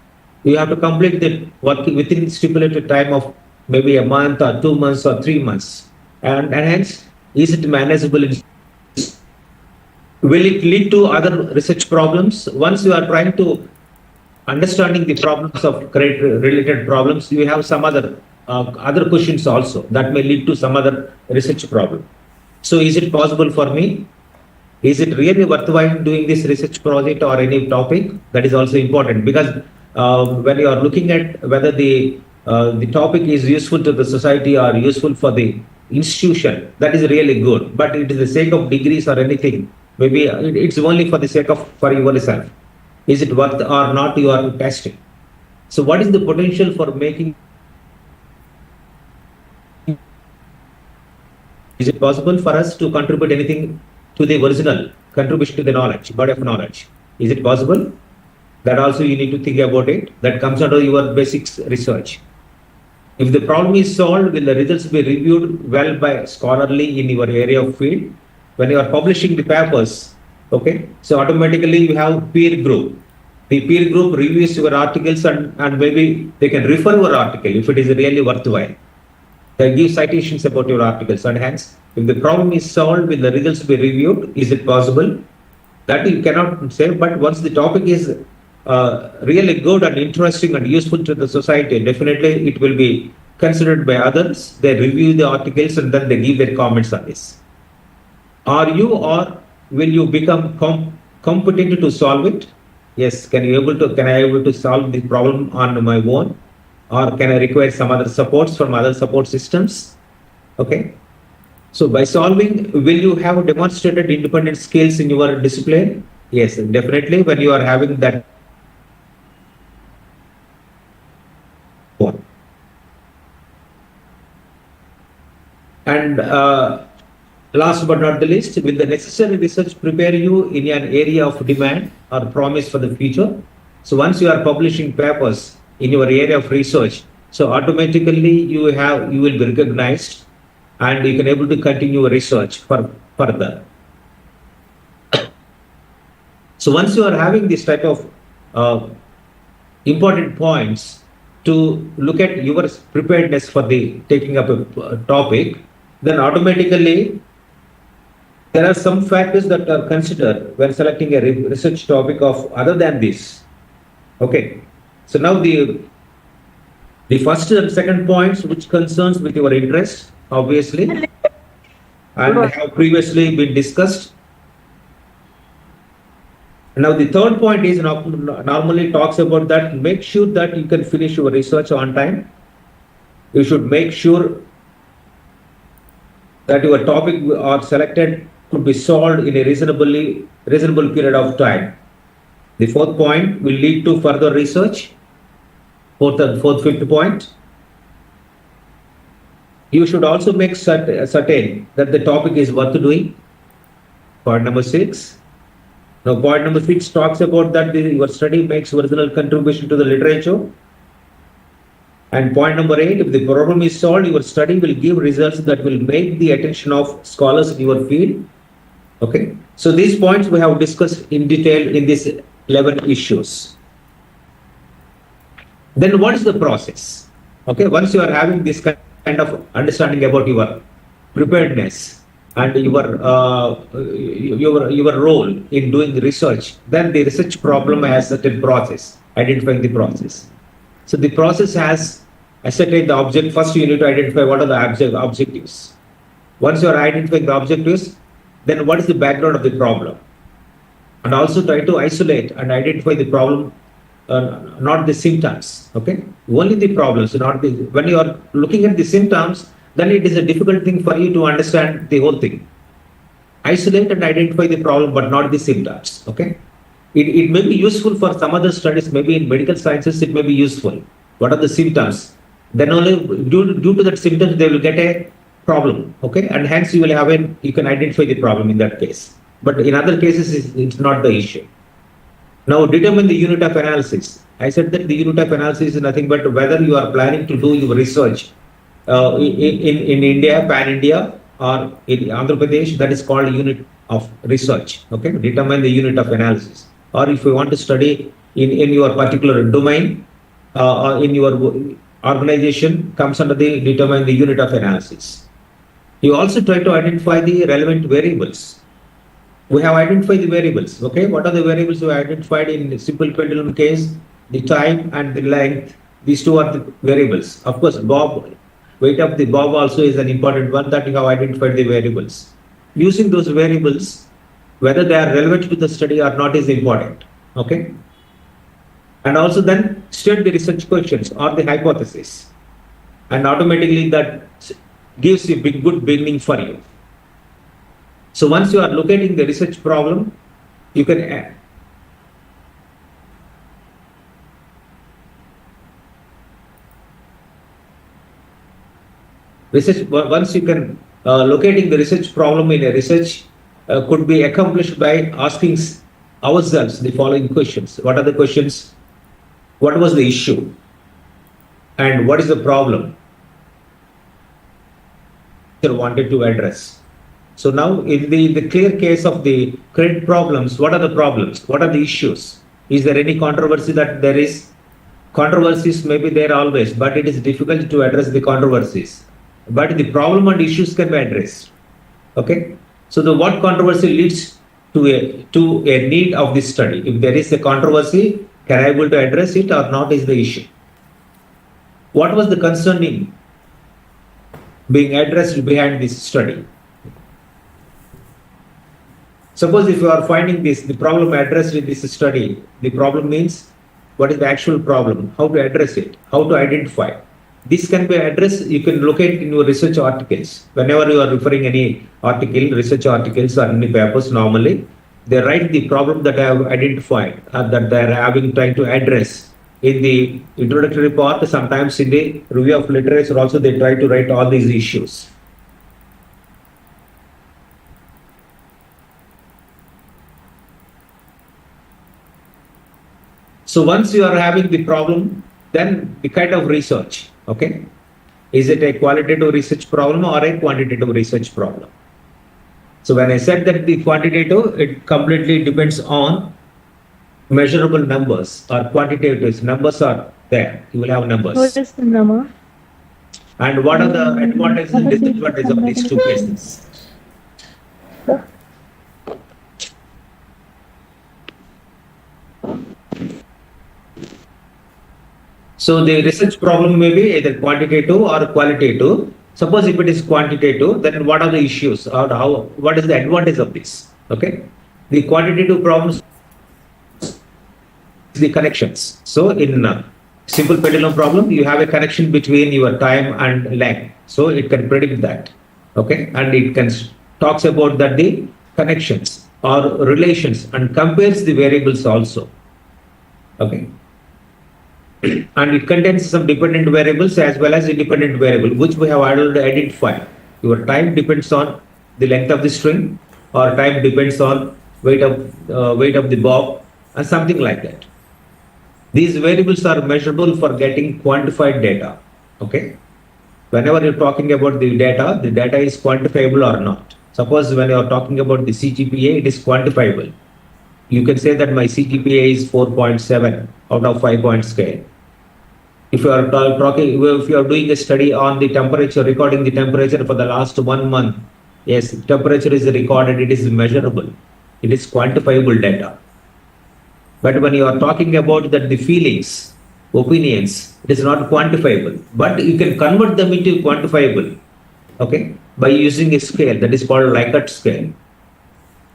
You have to complete the work within stipulated time of maybe a month or 2 months or 3 months. And hence, is it manageable? Will it lead to other research problems? Once you are trying to understanding the problems of credit related problems, you have some other questions also that may lead to some other research problem. So is it possible for me? Is it really worthwhile doing this research project or any topic? That is also important, because when you are looking at whether the topic is useful to the society or useful for the institution, that is really good. But it is the sake of degrees or anything. Maybe it's only for the sake of for yourself. Is it worth or not? You are testing. So what is the potential for making? Is it possible for us to contribute anything to the original contribution to the knowledge, body of knowledge? Is it possible? That also you need to think about it. That comes under your basics research. If the problem is solved, will the results be reviewed well by scholarly in your area of field? When you are publishing the papers, okay, so automatically you have peer group. The peer group reviews your articles, and maybe they can refer your article if it is really worthwhile. They give citations about your articles, and hence, if the problem is solved, will the results be reviewed? Is it possible? That you cannot say, but once the topic is really good and interesting and useful to the society, definitely it will be considered by others. They review the articles and then they give their comments on this. Are you, or will you become competent to solve it? Yes. Can I able to solve the problem on my own, or can I require some other supports from other support systems? Okay. So by solving, will you have demonstrated independent skills in your discipline? Yes, definitely. When you are having that one. And last but not the least, will the necessary research prepare you in an area of demand or promise for the future? So once you are publishing papers in your area of research, so automatically you will be recognized, and you can able to continue your research further. So once you are having this type of important points to look at your preparedness for the taking up a topic, then automatically there are some factors that are considered when selecting a research topic of other than this. Okay. So now the first and second points, which concerns with your interest, obviously, and have previously been discussed. Now the third point is normally talks about that make sure that you can finish your research on time. You should make sure that your topic or selected could be solved in a reasonable period of time. The fourth point will lead to further research. Fifth point. You should also make certain that the topic is worth doing. Point number 6. Now, point number 6 talks about that your study makes original contribution to the literature. And point number 8, if the problem is solved, your study will give results that will make the attention of scholars in your field. Okay. So these points we have discussed in detail in these 11 issues. Then what is the process? Okay. Once you are having this kind kind of understanding about your preparedness and your role in doing the research, then the research problem has certain process, identifying the process. So the process has ascertained the object. First, you need to identify what are the objectives. Once you are identifying the objectives, then what is the background of the problem? And also try to isolate and identify the problem, not the symptoms. Okay, only the problems, not the. When you are looking at the symptoms, then it is a difficult thing for you to understand the whole thing. Isolate and identify the problem, but not the symptoms. Okay, it may be useful for some other studies. Maybe in medical sciences, it may be useful. What are the symptoms? Then only due to that symptoms, they will get a problem. Okay, and hence you can identify the problem in that case. But in other cases, it's not the issue. Now, determine the unit of analysis. I said that the unit of analysis is nothing but whether you are planning to do your research in India, pan-India, or in Andhra Pradesh, that is called unit of research. Okay, determine the unit of analysis. Or if you want to study in your particular domain, in your organization, comes under the determine the unit of analysis. You also try to identify the relevant variables. We have identified the variables. Okay, what are the variables we identified in the simple pendulum case? The time and the length. These two are the variables. Of course, weight of the bob also is an important one that you have identified the variables. Using those variables, whether they are relevant to the study or not is important. Okay, and also then state the research questions or the hypothesis, and automatically that gives a good beginning for you. So once you are locating the research problem, you can once you can locating the research problem in a research could be accomplished by asking ourselves the following questions. What are the questions? What was the issue? And what is the problem you wanted to address? So now in the clear case of the credit problems, what are the problems? What are the issues? Is there any controversy that there is? Controversies may be there always, but it is difficult to address the controversies. But the problem and issues can be addressed. Okay. So what controversy leads to a need of this study? If there is a controversy, can I able to address it or not is the issue. What was the concerning being addressed behind this study? Suppose if you are finding the problem addressed in this study, the problem means what is the actual problem, how to address it, how to identify. This can be addressed, you can locate in your research articles. Whenever you are referring any article, research articles or any papers, normally they write the problem that I have identified that they are trying to address in the introductory part. Sometimes in the review of literature also they try to write all these issues. So once you are having the problem, then the kind of research, okay, is it a qualitative research problem or a quantitative research problem? So when I said that the quantitative, it completely depends on measurable numbers, or quantitative numbers are there. You will have numbers. What is the number? And what are the advantages and disadvantages of these two cases? So the research problem may be either quantitative or qualitative. Suppose if it is quantitative, then what are the issues or what is the advantage of this? Okay, the quantitative problems, the connections. So in simple pendulum problem, you have a connection between your time and length. So it can predict that. Okay, and it can talks about that the connections or relations and compares the variables also. Okay. And it contains some dependent variables as well as independent variable, which we have already identified. Your time depends on the length of the string, or time depends on weight of the bob, and something like that. These variables are measurable for getting quantified data. Okay, whenever you're talking about the data is quantifiable or not. Suppose when you are talking about the CGPA, it is quantifiable. You can say that my CGPA is 4.7 out of 5-point scale. If you are if you are doing a study on the temperature, recording the temperature for the last 1 month, yes, temperature is recorded, it is measurable, it is quantifiable data. But when you are talking about that the feelings, opinions, it is not quantifiable, but you can convert them into quantifiable, okay, by using a scale that is called Likert scale.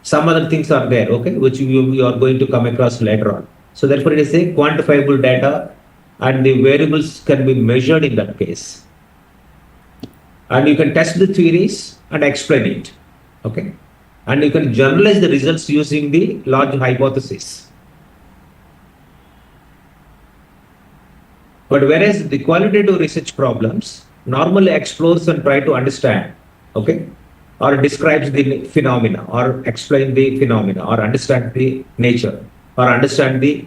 Some other things are there, okay, which you are going to come across later on. So therefore it is a quantifiable data and the variables can be measured in that case. And you can test the theories and explain it, okay. And you can generalize the results using the large hypothesis. But whereas the qualitative research problems normally explores and try to understand, okay, or describes the phenomena, or explain the phenomena, or understand the nature, or understand the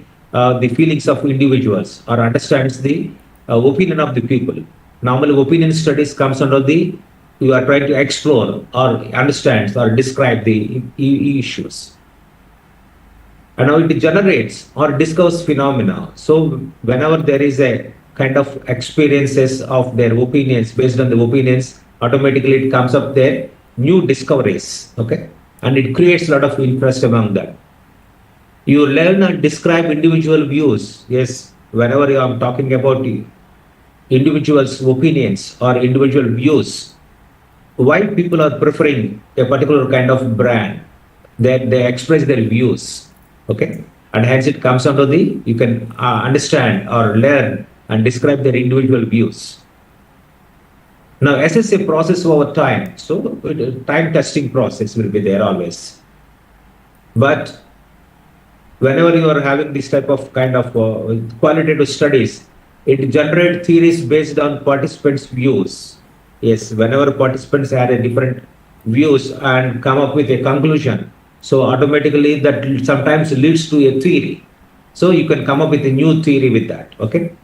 feelings of individuals, or understands the opinion of the people. Normally, opinion studies comes under the you are trying to explore or understands or describe the issues. And now it generates or discovers phenomena. So whenever there is a kind of experiences of their opinions, based on the opinions, automatically it comes up there new discoveries, okay, and it creates a lot of interest among them. You learn and describe individual views. Yes, whenever I am talking about individuals' opinions or individual views, why people are preferring a particular kind of brand, that they express their views, okay, and hence it comes under the you can understand or learn and describe their individual views. Now, assess a process over time. So, time testing process will be there always. But whenever you are having this type of kind of qualitative studies, it generates theories based on participants' views. Yes, whenever participants had a different views and come up with a conclusion, so automatically that sometimes leads to a theory. So you can come up with a new theory with that, okay?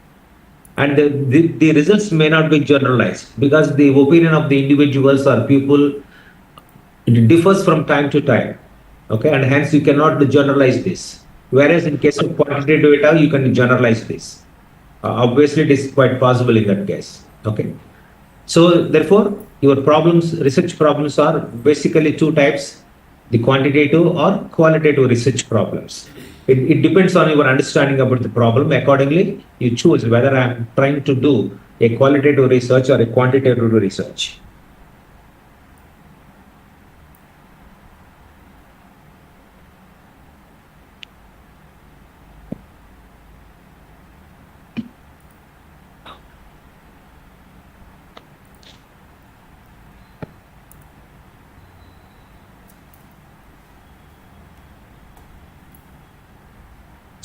And the results may not be generalized because the opinion of the individuals or people, it differs from time to time, okay, and hence you cannot generalize this. Whereas in case of quantitative data, you can generalize this. Obviously, it is quite possible in that case, okay. So therefore, your problems, research problems are basically two types: the quantitative or qualitative research problems. It depends on your understanding about the problem. Accordingly, you choose whether I am trying to do a qualitative research or a quantitative research.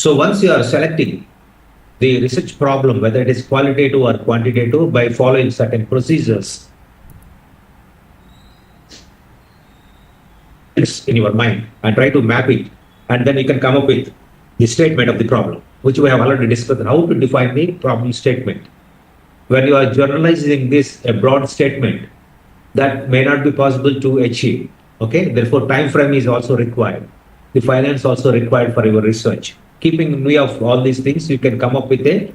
So once you are selecting the research problem, whether it is qualitative or quantitative, by following certain procedures in your mind and try to map it, and then you can come up with the statement of the problem, which we have already discussed, how to define the problem statement. When you are generalizing this, a broad statement, that may not be possible to achieve, okay? Therefore, time frame is also required. The finance also required for your research. Keeping in view of all these things, you can come up with a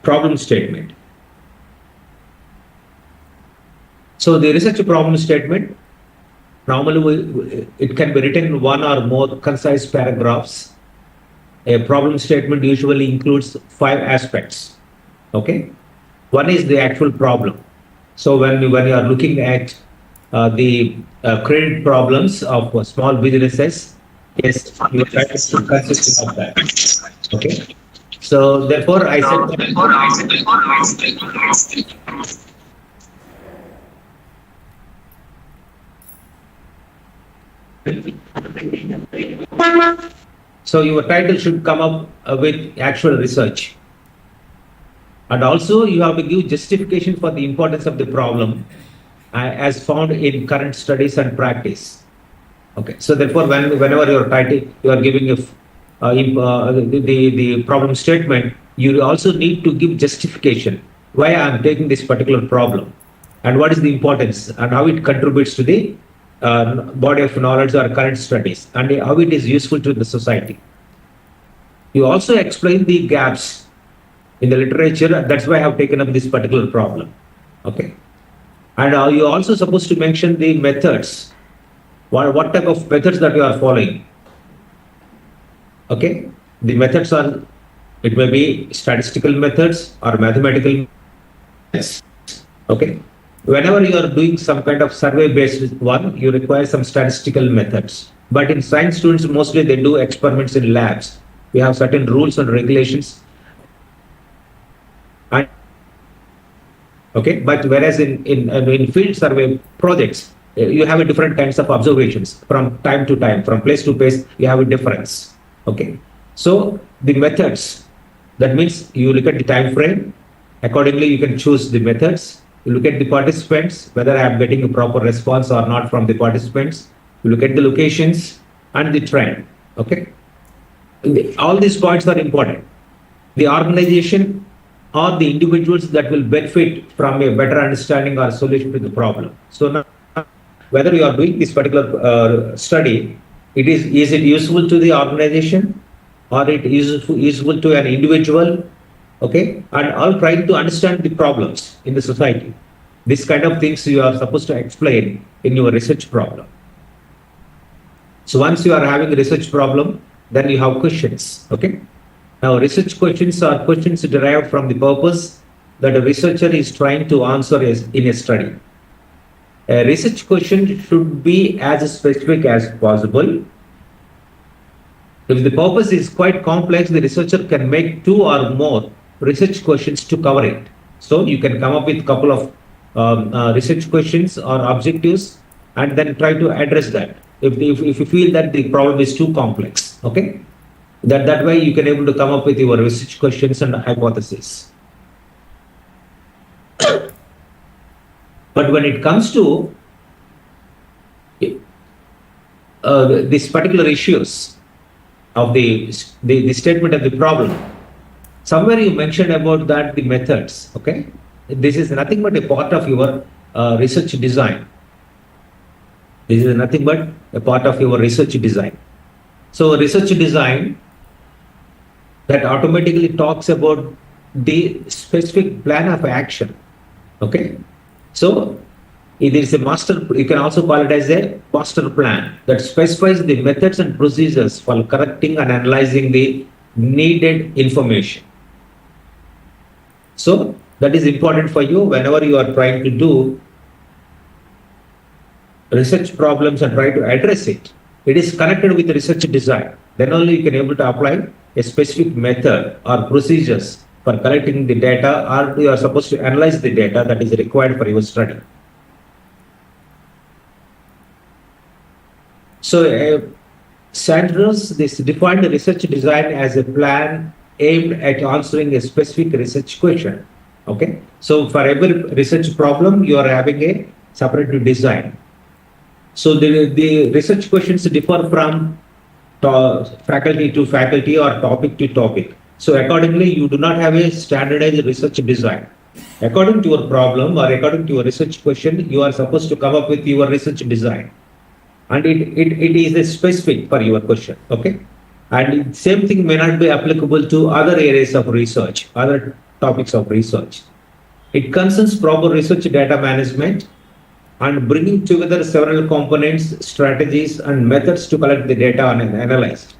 problem statement. So the research problem statement, normally it can be written in one or more concise paragraphs. A problem statement usually includes 5 aspects, okay? One is the actual problem. So when you are looking at the credit problems of small businesses, yes, you try to consist of that. Okay. So therefore, I said that. So your title should come up with actual research. And also you have to give justification for the importance of the problem as found in current studies and practice. Okay, so therefore, whenever you are giving the problem statement, you also need to give justification why I am taking this particular problem, and what is the importance, and how it contributes to the body of knowledge or current studies, and how it is useful to the society. You also explain the gaps in the literature. That's why I have taken up this particular problem. Okay. And you also supposed to mention the methods. What type of methods that you are following? Okay. The methods are, it may be statistical methods or mathematical methods. Okay. Whenever you are doing some kind of survey-based one, you require some statistical methods. But in science students, mostly they do experiments in labs. We have certain rules and regulations. And okay, but whereas in field survey projects, you have a different kinds of observations from time to time, from place to place. You have a difference. Okay, so the methods. That means you look at the time frame. Accordingly, you can choose the methods. You look at the participants, whether I am getting a proper response or not from the participants. You look at the locations and the trend. Okay, all these points are important. The organization or the individuals that will benefit from a better understanding or solution to the problem. So now, whether you are doing this particular study, is it useful to the organization or it is useful to an individual? Okay, and all trying to understand the problems in the society. This kind of things you are supposed to explain in your research problem. So once you are having a research problem, then you have questions. Okay. Now, research questions are questions derived from the purpose that a researcher is trying to answer in a study. A research question should be as specific as possible. If the purpose is quite complex, the researcher can make 2 or more research questions to cover it. So you can come up with a couple of research questions or objectives and then try to address that. If you feel that the problem is too complex, okay? That way you can able to come up with your research questions and hypotheses. But when it comes to these particular issues of the statement of the problem, somewhere you mentioned about that the methods. Okay, this is nothing but a part of your research design. This is nothing but a part of your research design. So research design that automatically talks about the specific plan of action. Okay, so it is a master, you can also call it as a master plan that specifies the methods and procedures for collecting and analyzing the needed information. So that is important for you whenever you are trying to do research problems and try to address it. It is connected with research design. Then only you can able to apply a specific method or procedures for collecting the data, or you are supposed to analyze the data that is required for your study. So Sanders this defined research design as a plan aimed at answering a specific research question. Okay, so for every research problem you are having a separate design. So the research questions differ from faculty to faculty or topic to topic. So accordingly, you do not have a standardized research design. According to your problem or according to your research question, you are supposed to come up with your research design. And it is a specific for your question. Okay. And same thing may not be applicable to other areas of research, other topics of research. It concerns proper research data management and bringing together several components, strategies, and methods to collect the data and analyze it.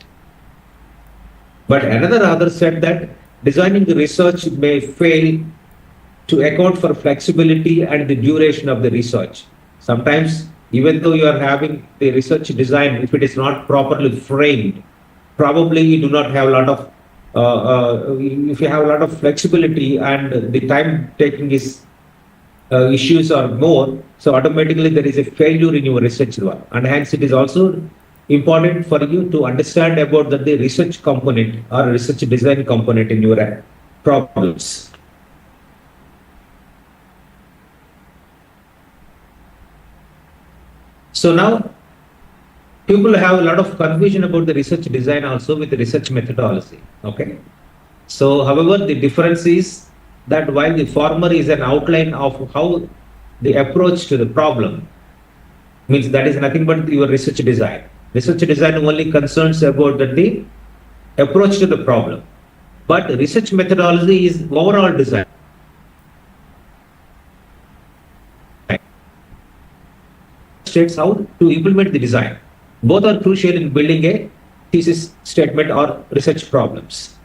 But another author said that designing the research may fail to account for flexibility and the duration of the research. Sometimes, even though you are having the research design, if it is not properly framed, probably you do not have a lot of, if you have a lot of flexibility and the time taking is issues are more, so automatically there is a failure in your research work. And hence it is also important for you to understand about the research component or research design component in your problems. So now people have a lot of confusion about the research design also with the research methodology. Okay. So however, the difference is that while the former is an outline of how the approach to the problem, means that is nothing but your research design. Research design only concerns about the approach to the problem. But research methodology is overall design. States how to implement the design. Both are crucial in building a thesis statement or research problems.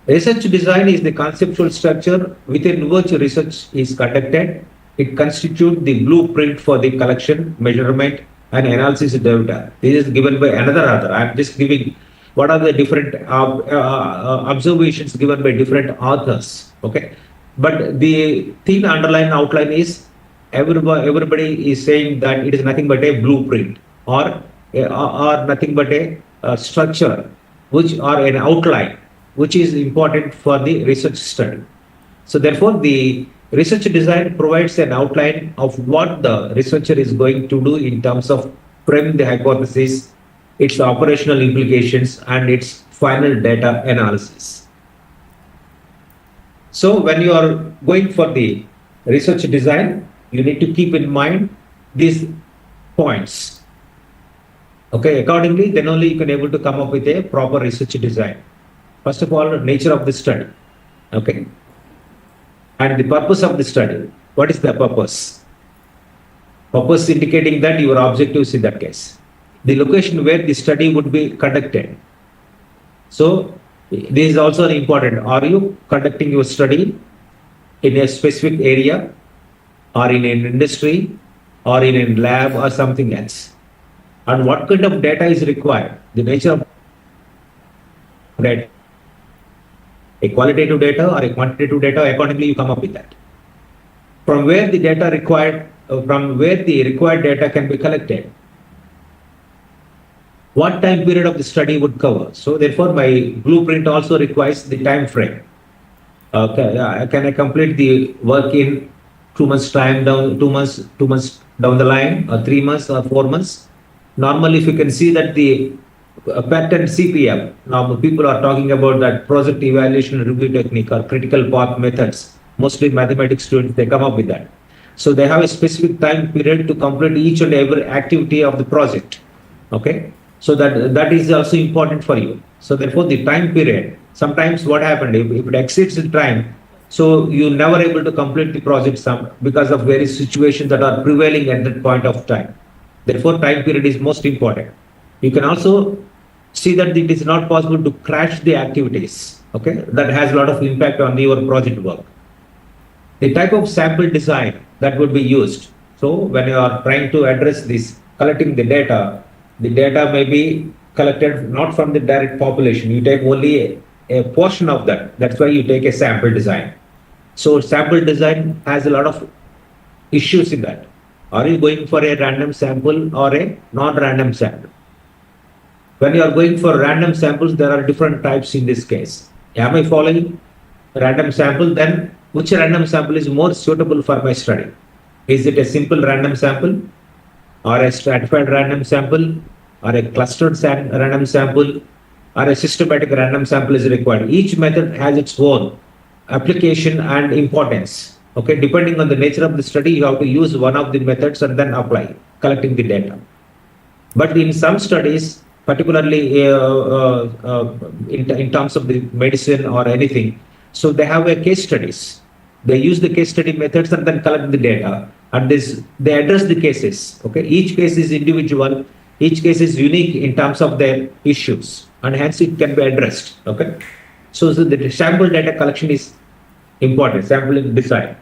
Research design is the conceptual structure within which research is conducted. It constitutes the blueprint for the collection, measurement, and analysis of data. This is given by another author. I am just giving what are the different observations given by different authors. Okay, but the thin underlying outline is everybody is saying that it is nothing but a blueprint or nothing but a structure, which or an outline, which is important for the research study. So therefore, the research design provides an outline of what the researcher is going to do in terms of framing the hypothesis, its operational implications, and its final data analysis. So when you are going for the research design, you need to keep in mind these points. Okay, accordingly, then only you can able to come up with a proper research design. First of all, nature of the study. Okay. And the purpose of the study. What is the purpose? Purpose indicating that your objectives in that case. The location where the study would be conducted. So this is also important. Are you conducting your study in a specific area, or in an industry, or in a lab, or something else? And what kind of data is required? The nature of data. A qualitative data or a quantitative data, accordingly you come up with that. From where the data required, from where the required data can be collected. What time period of the study would cover? So therefore, my blueprint also requires the time frame. Can I complete the work in 2 months time down, 2 months down the line, or 3 months or 4 months? Normally, if you can see that the pattern CPM, now people are talking about that project evaluation review technique or critical path methods. Mostly mathematics students, they come up with that. So they have a specific time period to complete each and every activity of the project. Okay. So that is also important for you. So therefore the time period, sometimes what happened, if it exceeds the time, so you never able to complete the project because of various situations that are prevailing at that point of time. Therefore time period is most important. You can also see that it is not possible to crash the activities. Okay, that has a lot of impact on your project work. The type of sample design that would be used. So when you are trying to address this, collecting the data may be collected not from the direct population. You take only a portion of that. That's why you take a sample design. So sample design has a lot of issues in that. Are you going for a random sample or a non-random sample? When you are going for random samples, there are different types in this case. Am I following random sample? Then which random sample is more suitable for my study? Is it a simple random sample, or a stratified random sample, or a clustered random sample, or a systematic random sample is required? Each method has its own application and importance. Okay, depending on the nature of the study, you have to use one of the methods and then apply, collecting the data. But in some studies, particularly in terms of the medicine or anything, so they have a case studies. They use the case study methods and then collect the data, and they address the cases. Okay, each case is individual, each case is unique in terms of their issues, and hence it can be addressed. Okay, so the sample data collection is important. Sampling design.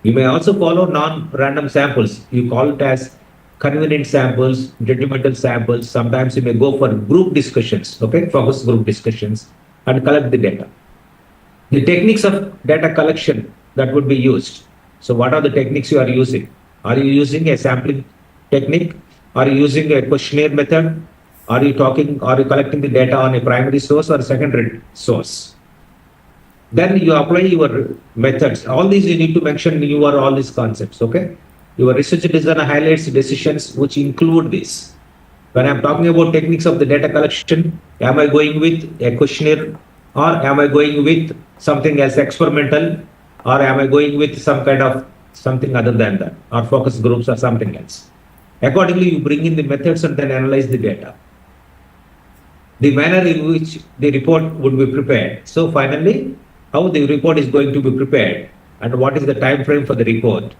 You may also follow non-random samples. You call it as convenient samples, judgmental samples. Sometimes you may go for group discussions, okay, focus group discussions, and collect the data. The techniques of data collection that would be used. So what are the techniques you are using? Are you using a sampling technique? Are you using a questionnaire method? Are you collecting the data on a primary source or a secondary source? Then you apply your methods. All these you need to mention all these concepts, okay? Your research design highlights decisions which include this. When I'm talking about techniques of the data collection, am I going with a questionnaire, or am I going with something else experimental, or am I going with some kind of something other than that, or focus groups or something else? Accordingly, you bring in the methods and then analyze the data. the manner in which the report would be prepared. So finally, how the report is going to be prepared and what is the time frame for the report.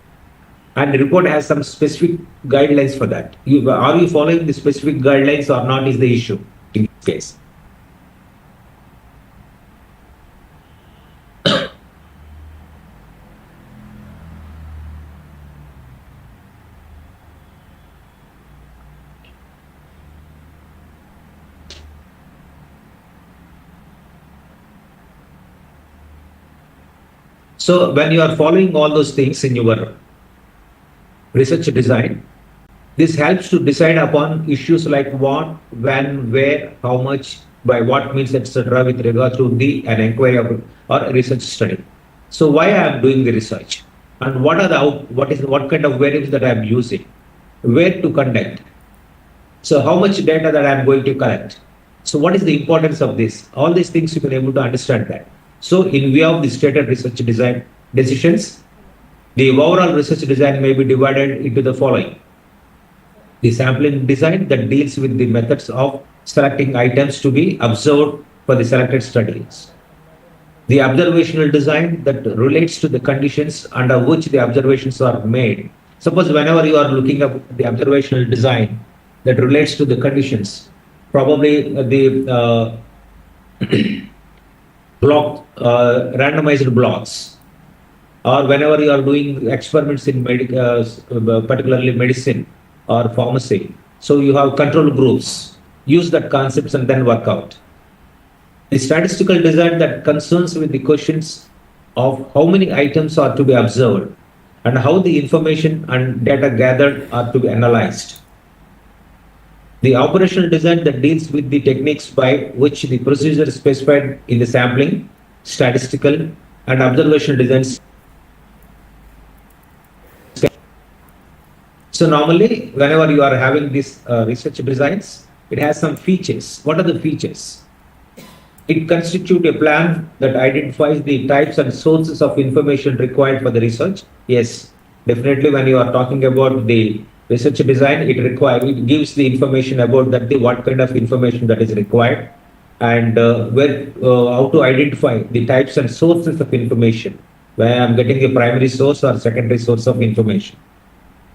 And the report has some specific guidelines for that. Are you following the specific guidelines or not is the issue in this case. So when you are following all those things in your research design, this helps to decide upon issues like what, when, where, how much, by what means, etc., with regard to an inquiry or a research study. So why I am doing the research, and what kind of variables that I am using, where to conduct. So how much data that I am going to collect. So what is the importance of this? All these things you can able to understand that. So in view of the stated research design decisions, the overall research design may be divided into the following. The sampling design that deals with the methods of selecting items to be observed for the selected studies. The observational design that relates to the conditions under which the observations are made. Suppose whenever you are looking at the observational design that relates to the conditions, probably the randomized blocks, or whenever you are doing experiments in particularly medicine or pharmacy, so you have control groups, use that concepts and then work out. The statistical design that concerns with the questions of how many items are to be observed and how the information and data gathered are to be analyzed. The operational design that deals with the techniques by which the procedure is specified in the sampling, statistical and observational designs. So normally, whenever you are having these research designs, it has some features. What are the features? It constitutes a plan that identifies the types and sources of information required for the research. Yes, definitely when you are talking about the research design, it gives the information about what kind of information that is required, and how to identify the types and sources of information, where I am getting a primary source or secondary source of information.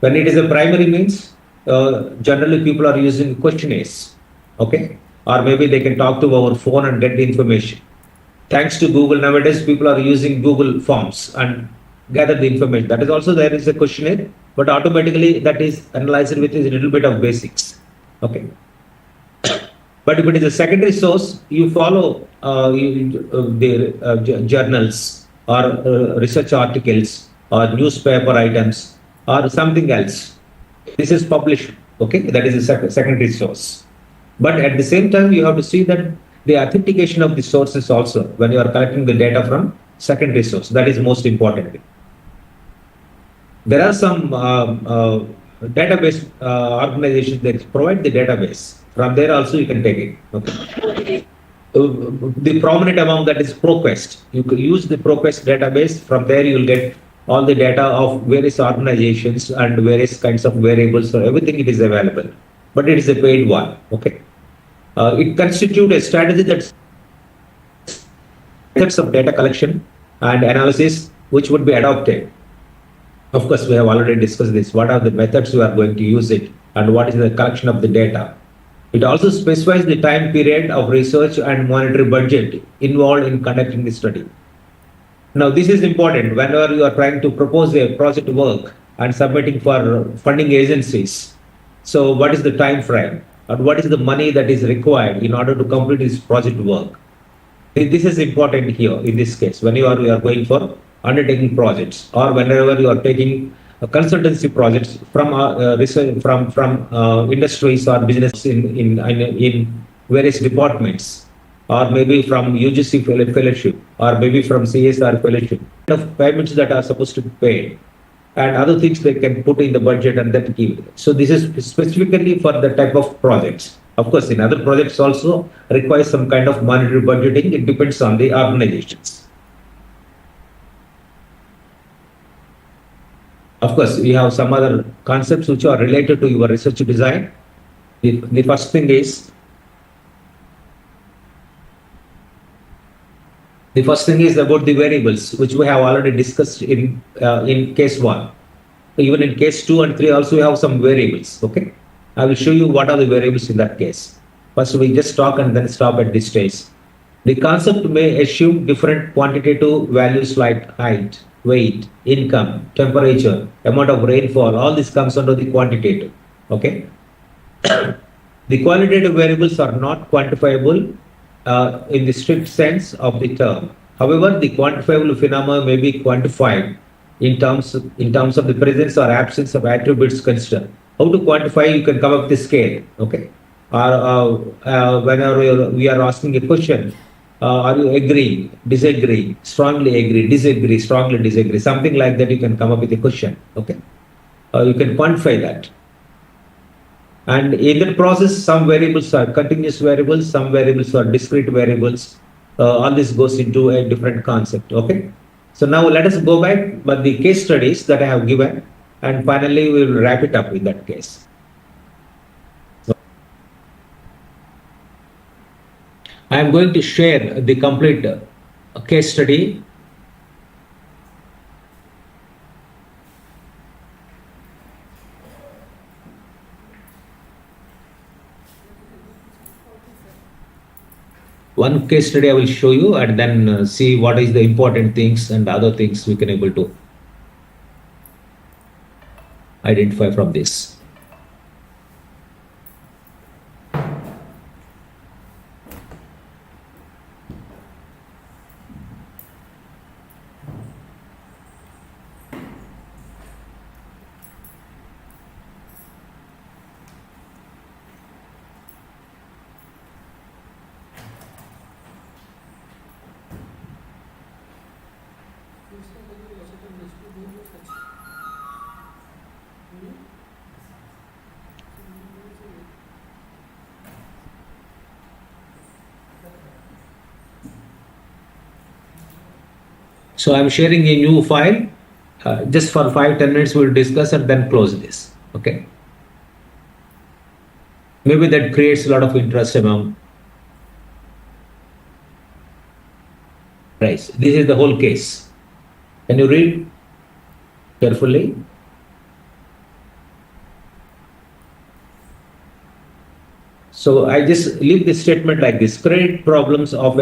When it is a primary means, generally people are using questionnaires, okay? Or maybe they can talk to our phone and get the information. Thanks to Google nowadays, people are using Google Forms and gather the information. That is also there is a questionnaire, but automatically that is analyzed with a little bit of basics, okay? But if it is a secondary source, you follow the journals or research articles or newspaper items or something else. This is published, okay? That is a secondary source. But at the same time, you have to see that the authentication of the sources also, when you are collecting the data from secondary source, that is most important. There are some database organizations that provide the database. From there also you can take it, okay? The prominent among that is ProQuest. You could use the ProQuest database. From there you will get all the data of various organizations and various kinds of variables, so everything it is available, but it is a paid one, okay? It constitutes a strategy that methods of data collection and analysis which would be adopted. Of course, we have already discussed this. What are the methods we are going to use it and what is the collection of the data? It also specifies the time period of research and monetary budget involved in conducting the study. Now, this is important whenever you are trying to propose a project work and submitting for funding agencies. So what is the time frame and what is the money that is required in order to complete this project work? This is important here in this case when you are going for undertaking projects, or whenever you are taking consultancy projects from research, from industries or business in various departments, or maybe from UGC fellowship, or maybe from CSR fellowship, of payments that are supposed to be paid, and other things they can put in the budget and then give. So this is specifically for the type of projects. Of course, in other projects also requires some kind of monetary budgeting. It depends on the organizations. Of course, we have some other concepts which are related to your research design. The first thing is The first thing is about the variables, which we have already discussed in case 1. Even in case 2 and 3 also we have some variables, okay? I will show you what are the variables in that case. First we just talk and then stop at this stage. The concept may assume different quantitative values like height, weight, income, temperature, amount of rainfall, all this comes under the quantitative, okay? The qualitative variables are not quantifiable in the strict sense of the term. However, the quantifiable phenomena may be quantified in terms of the presence or absence of attributes considered. How to quantify? You can come up with a scale, okay? Or whenever we are asking a question, are you agree, disagree, strongly agree, disagree, strongly disagree, something like that. You can come up with a question, okay? You can quantify that. And in that process, some variables are continuous variables, some variables are discrete variables. All this goes into a different concept, okay? So now let us go back but the case studies that I have given, and finally we will wrap it up in that case. I am going to share the complete case study. One case study I will show you, and then see what is the important things and other things we can able to identify from this. So I'm sharing a new file. Just for 5-10 minutes we'll discuss and then close this, okay? Maybe that creates a lot of interest among. Right, this is the whole case. Can you read carefully? So I just leave this statement like this: credit problems of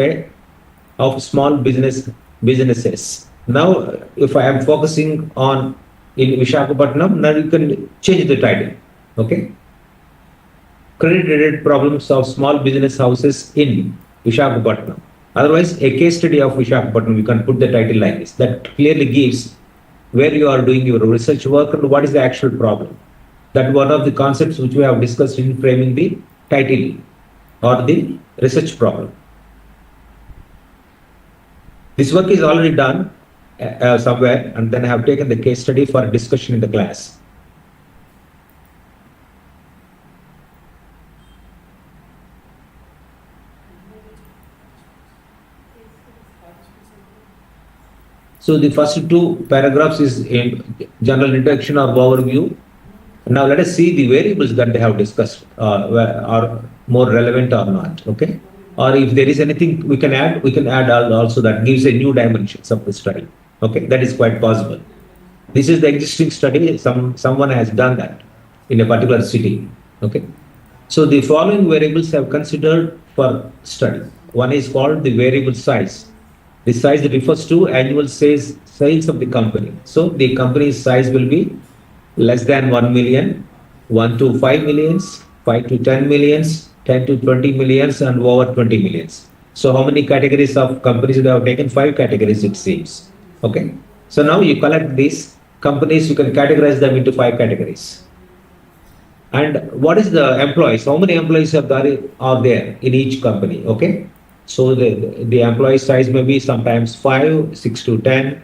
small businesses. Now, if I am focusing on in Visakhapatnam, now you can change the title, okay? Credit-related problems of small business houses in Visakhapatnam. Otherwise, a case study of Visakhapatnam, you can put the title like this. That clearly gives where you are doing your research work and what is the actual problem. That one of the concepts which we have discussed in framing the title or the research problem. This work is already done somewhere, and then I have taken the case study for discussion in the class. So the first 2 paragraphs is in general introduction or overview. Now let us see the variables that they have discussed are more relevant or not, okay? Or if there is anything we can add also. That gives a new dimensions of the study, okay? That is quite possible. This is the existing study, someone has done that in a particular city, okay? So the following variables have considered for study. One is called the variable size. The size refers to annual sales of the company. So the company's size will be less than 1 million, 1 to 5 millions, 5 to 10 millions, 10 to 20 millions, and over 20 millions. So how many categories of companies they have taken? 5 categories it seems. Okay. So now you collect these companies, you can categorize them into 5 categories. And what is the employees? How many employees are there in each company? Okay. So the employee size may be sometimes 5, 6 to 10,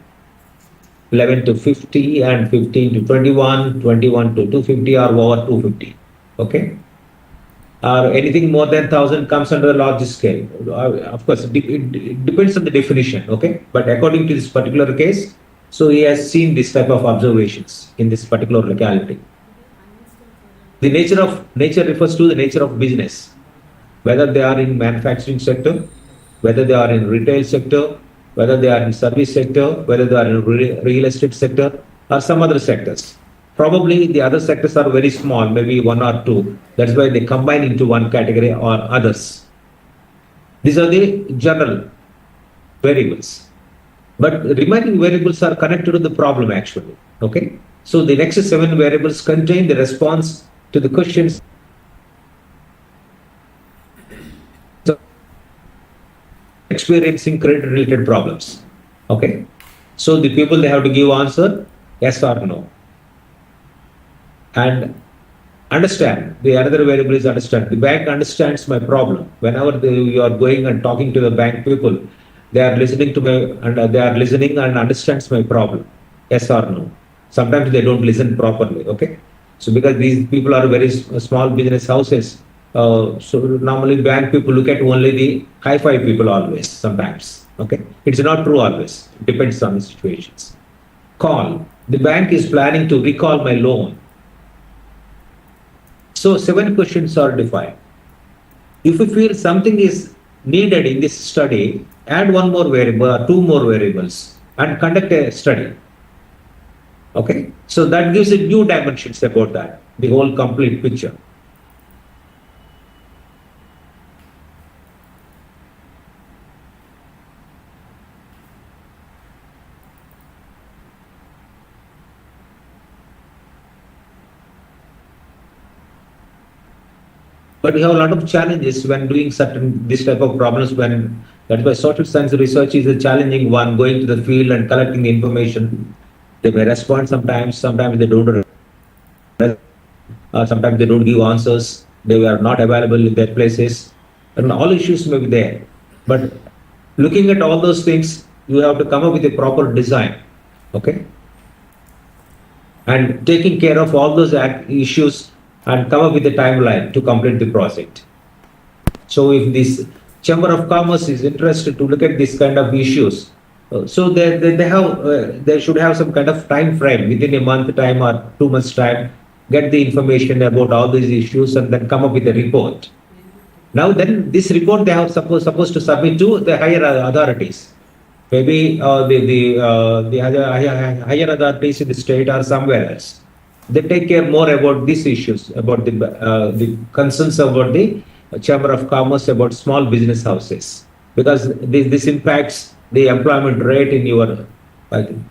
11 to 50, and 15 to 21, 21 to 250, or over 250. Okay. Or anything more than 1,000 comes under the large scale. Of course, it depends on the definition. Okay. But according to this particular case, so he has seen this type of observations in this particular locality. The nature refers to the nature of business, whether they are in manufacturing sector, whether they are in retail sector, whether they are in service sector, whether they are in real estate sector, or some other sectors. Probably the other sectors are very small, maybe one or two. That's why they combine into one category or others. These are the general variables. But remaining variables are connected to the problem actually. Okay. So the next 7 variables contain the response to the questions experiencing credit related problems. Okay. So the people, they have to give answer yes or no. And understand, the another variable is understand. The bank understands my problem. Whenever you are going and talking to the bank people, they are listening to my, and they are listening and understands my problem. Yes or no. Sometimes they don't listen properly. Okay. So because these people are very small business houses, so normally bank people look at only the high-fi people always. Sometimes. Okay. It's not true always. It depends on the situations. Call. The bank is planning to recall my loan. So 7 questions are defined. If you feel something is needed in this study, add 1 more variable or 2 more variables and conduct a study. Okay, so that gives you new dimensions about that, the whole complete picture. But you have a lot of challenges when doing certain this type of problems. When that's why social science research is a challenging one. Going to the field and collecting the information, they may respond sometimes. Sometimes they don't. Sometimes they don't give answers. They are not available in their places, and all issues may be there. But looking at all those things, you have to come up with a proper design. Okay, and taking care of all those issues and come up with a timeline to complete the project. So if this Chamber of Commerce is interested to look at this kind of issues, so they should have some kind of time frame within a month time or 2 months time, get the information about all these issues and then come up with a report. Now then this report they have supposed to submit to the higher authorities. Maybe the higher authorities in the state or somewhere else. They take care more about these issues, about the concerns about the Chamber of Commerce, about small business houses, because this impacts the employment rate in your. I think.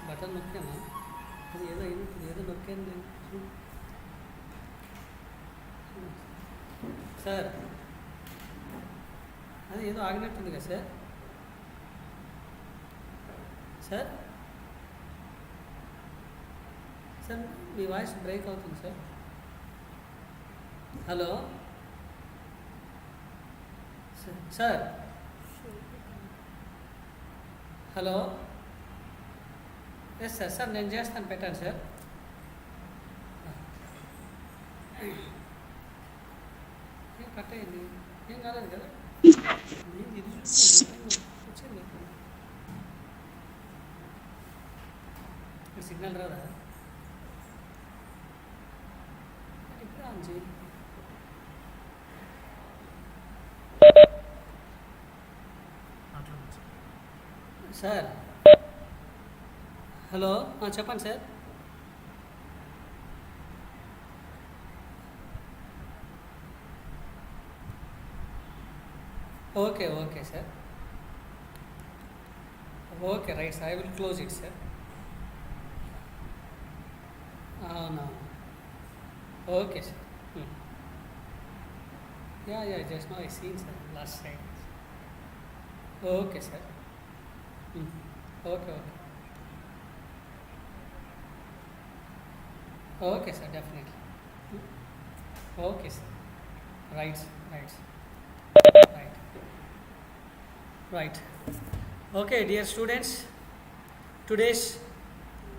Button నొక్కాను, అది ఏదో అయినట్టు ఏదో నొక్కాను నేను. Sir అది ఏదో ఆగినట్టుంది కదా సార్. సార్ సార్ మీ వాయిస్ బ్రేక్ అవుతుంది sir. Hello sir, hello. Yes sir, sir నేను చేస్తాను, పెట్టండి సార్. ఏం కట్ అయింది, ఏం కాలేదు కదా. వచ్చింది సిగ్నల్ రాదా, ఇప్పుడు ఆన్ చేయి. సార్ హలో, చెప్పండి sir. Okay okay sir, okay right sir, I will close it sir. అవునా, okay sir. Yeah just no I seen sir last time. Okay sir, okay okay okay sir, definitely. Okay sir, right right right right. Okay dear students, today's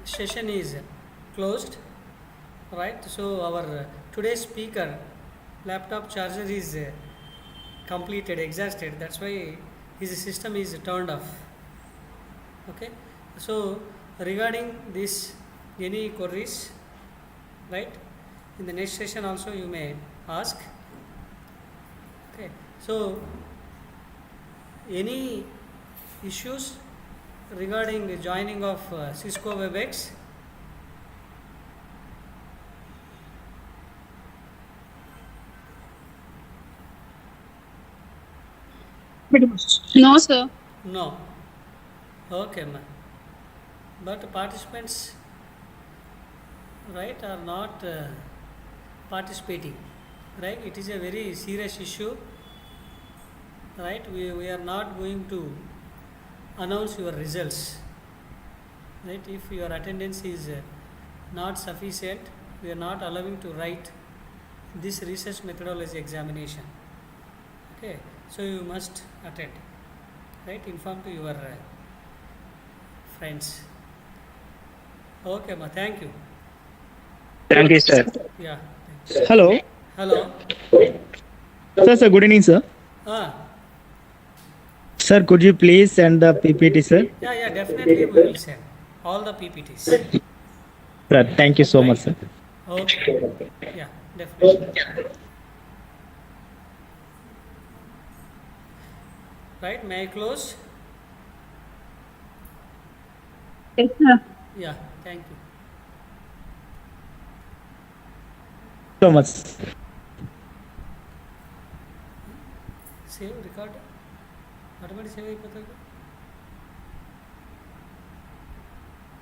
session is closed, right? So our today's speaker laptop charger is completed, exhausted. That's why his system is turned off. Okay. So regarding this, any queries, right? In the next session also you may ask. Okay. So any issues regarding the joining of Cisco WebEx? No, sir. No. Okay, ma'am. But participants, right, are not participating, right? It is a very serious issue, right? We are not going to announce your results, right? If your attendance is not sufficient, we are not allowing to write this research methodology examination. Okay, so you must attend, right? Inform to your friends. Okay, ma. Thank you. Thank you, sir. Yeah. Thanks. Hello. Hello. Sir, good evening, sir. Ah. Sir, could you please send the PPT, sir? Yeah. Definitely, we will send all the PPTs. Sir, thank you so much, sir. Okay. Yeah. Definitely. Right. May I close? Yes, sir. Yeah. Thank you. So much. Save record. Automatically save అయిపోతుంది.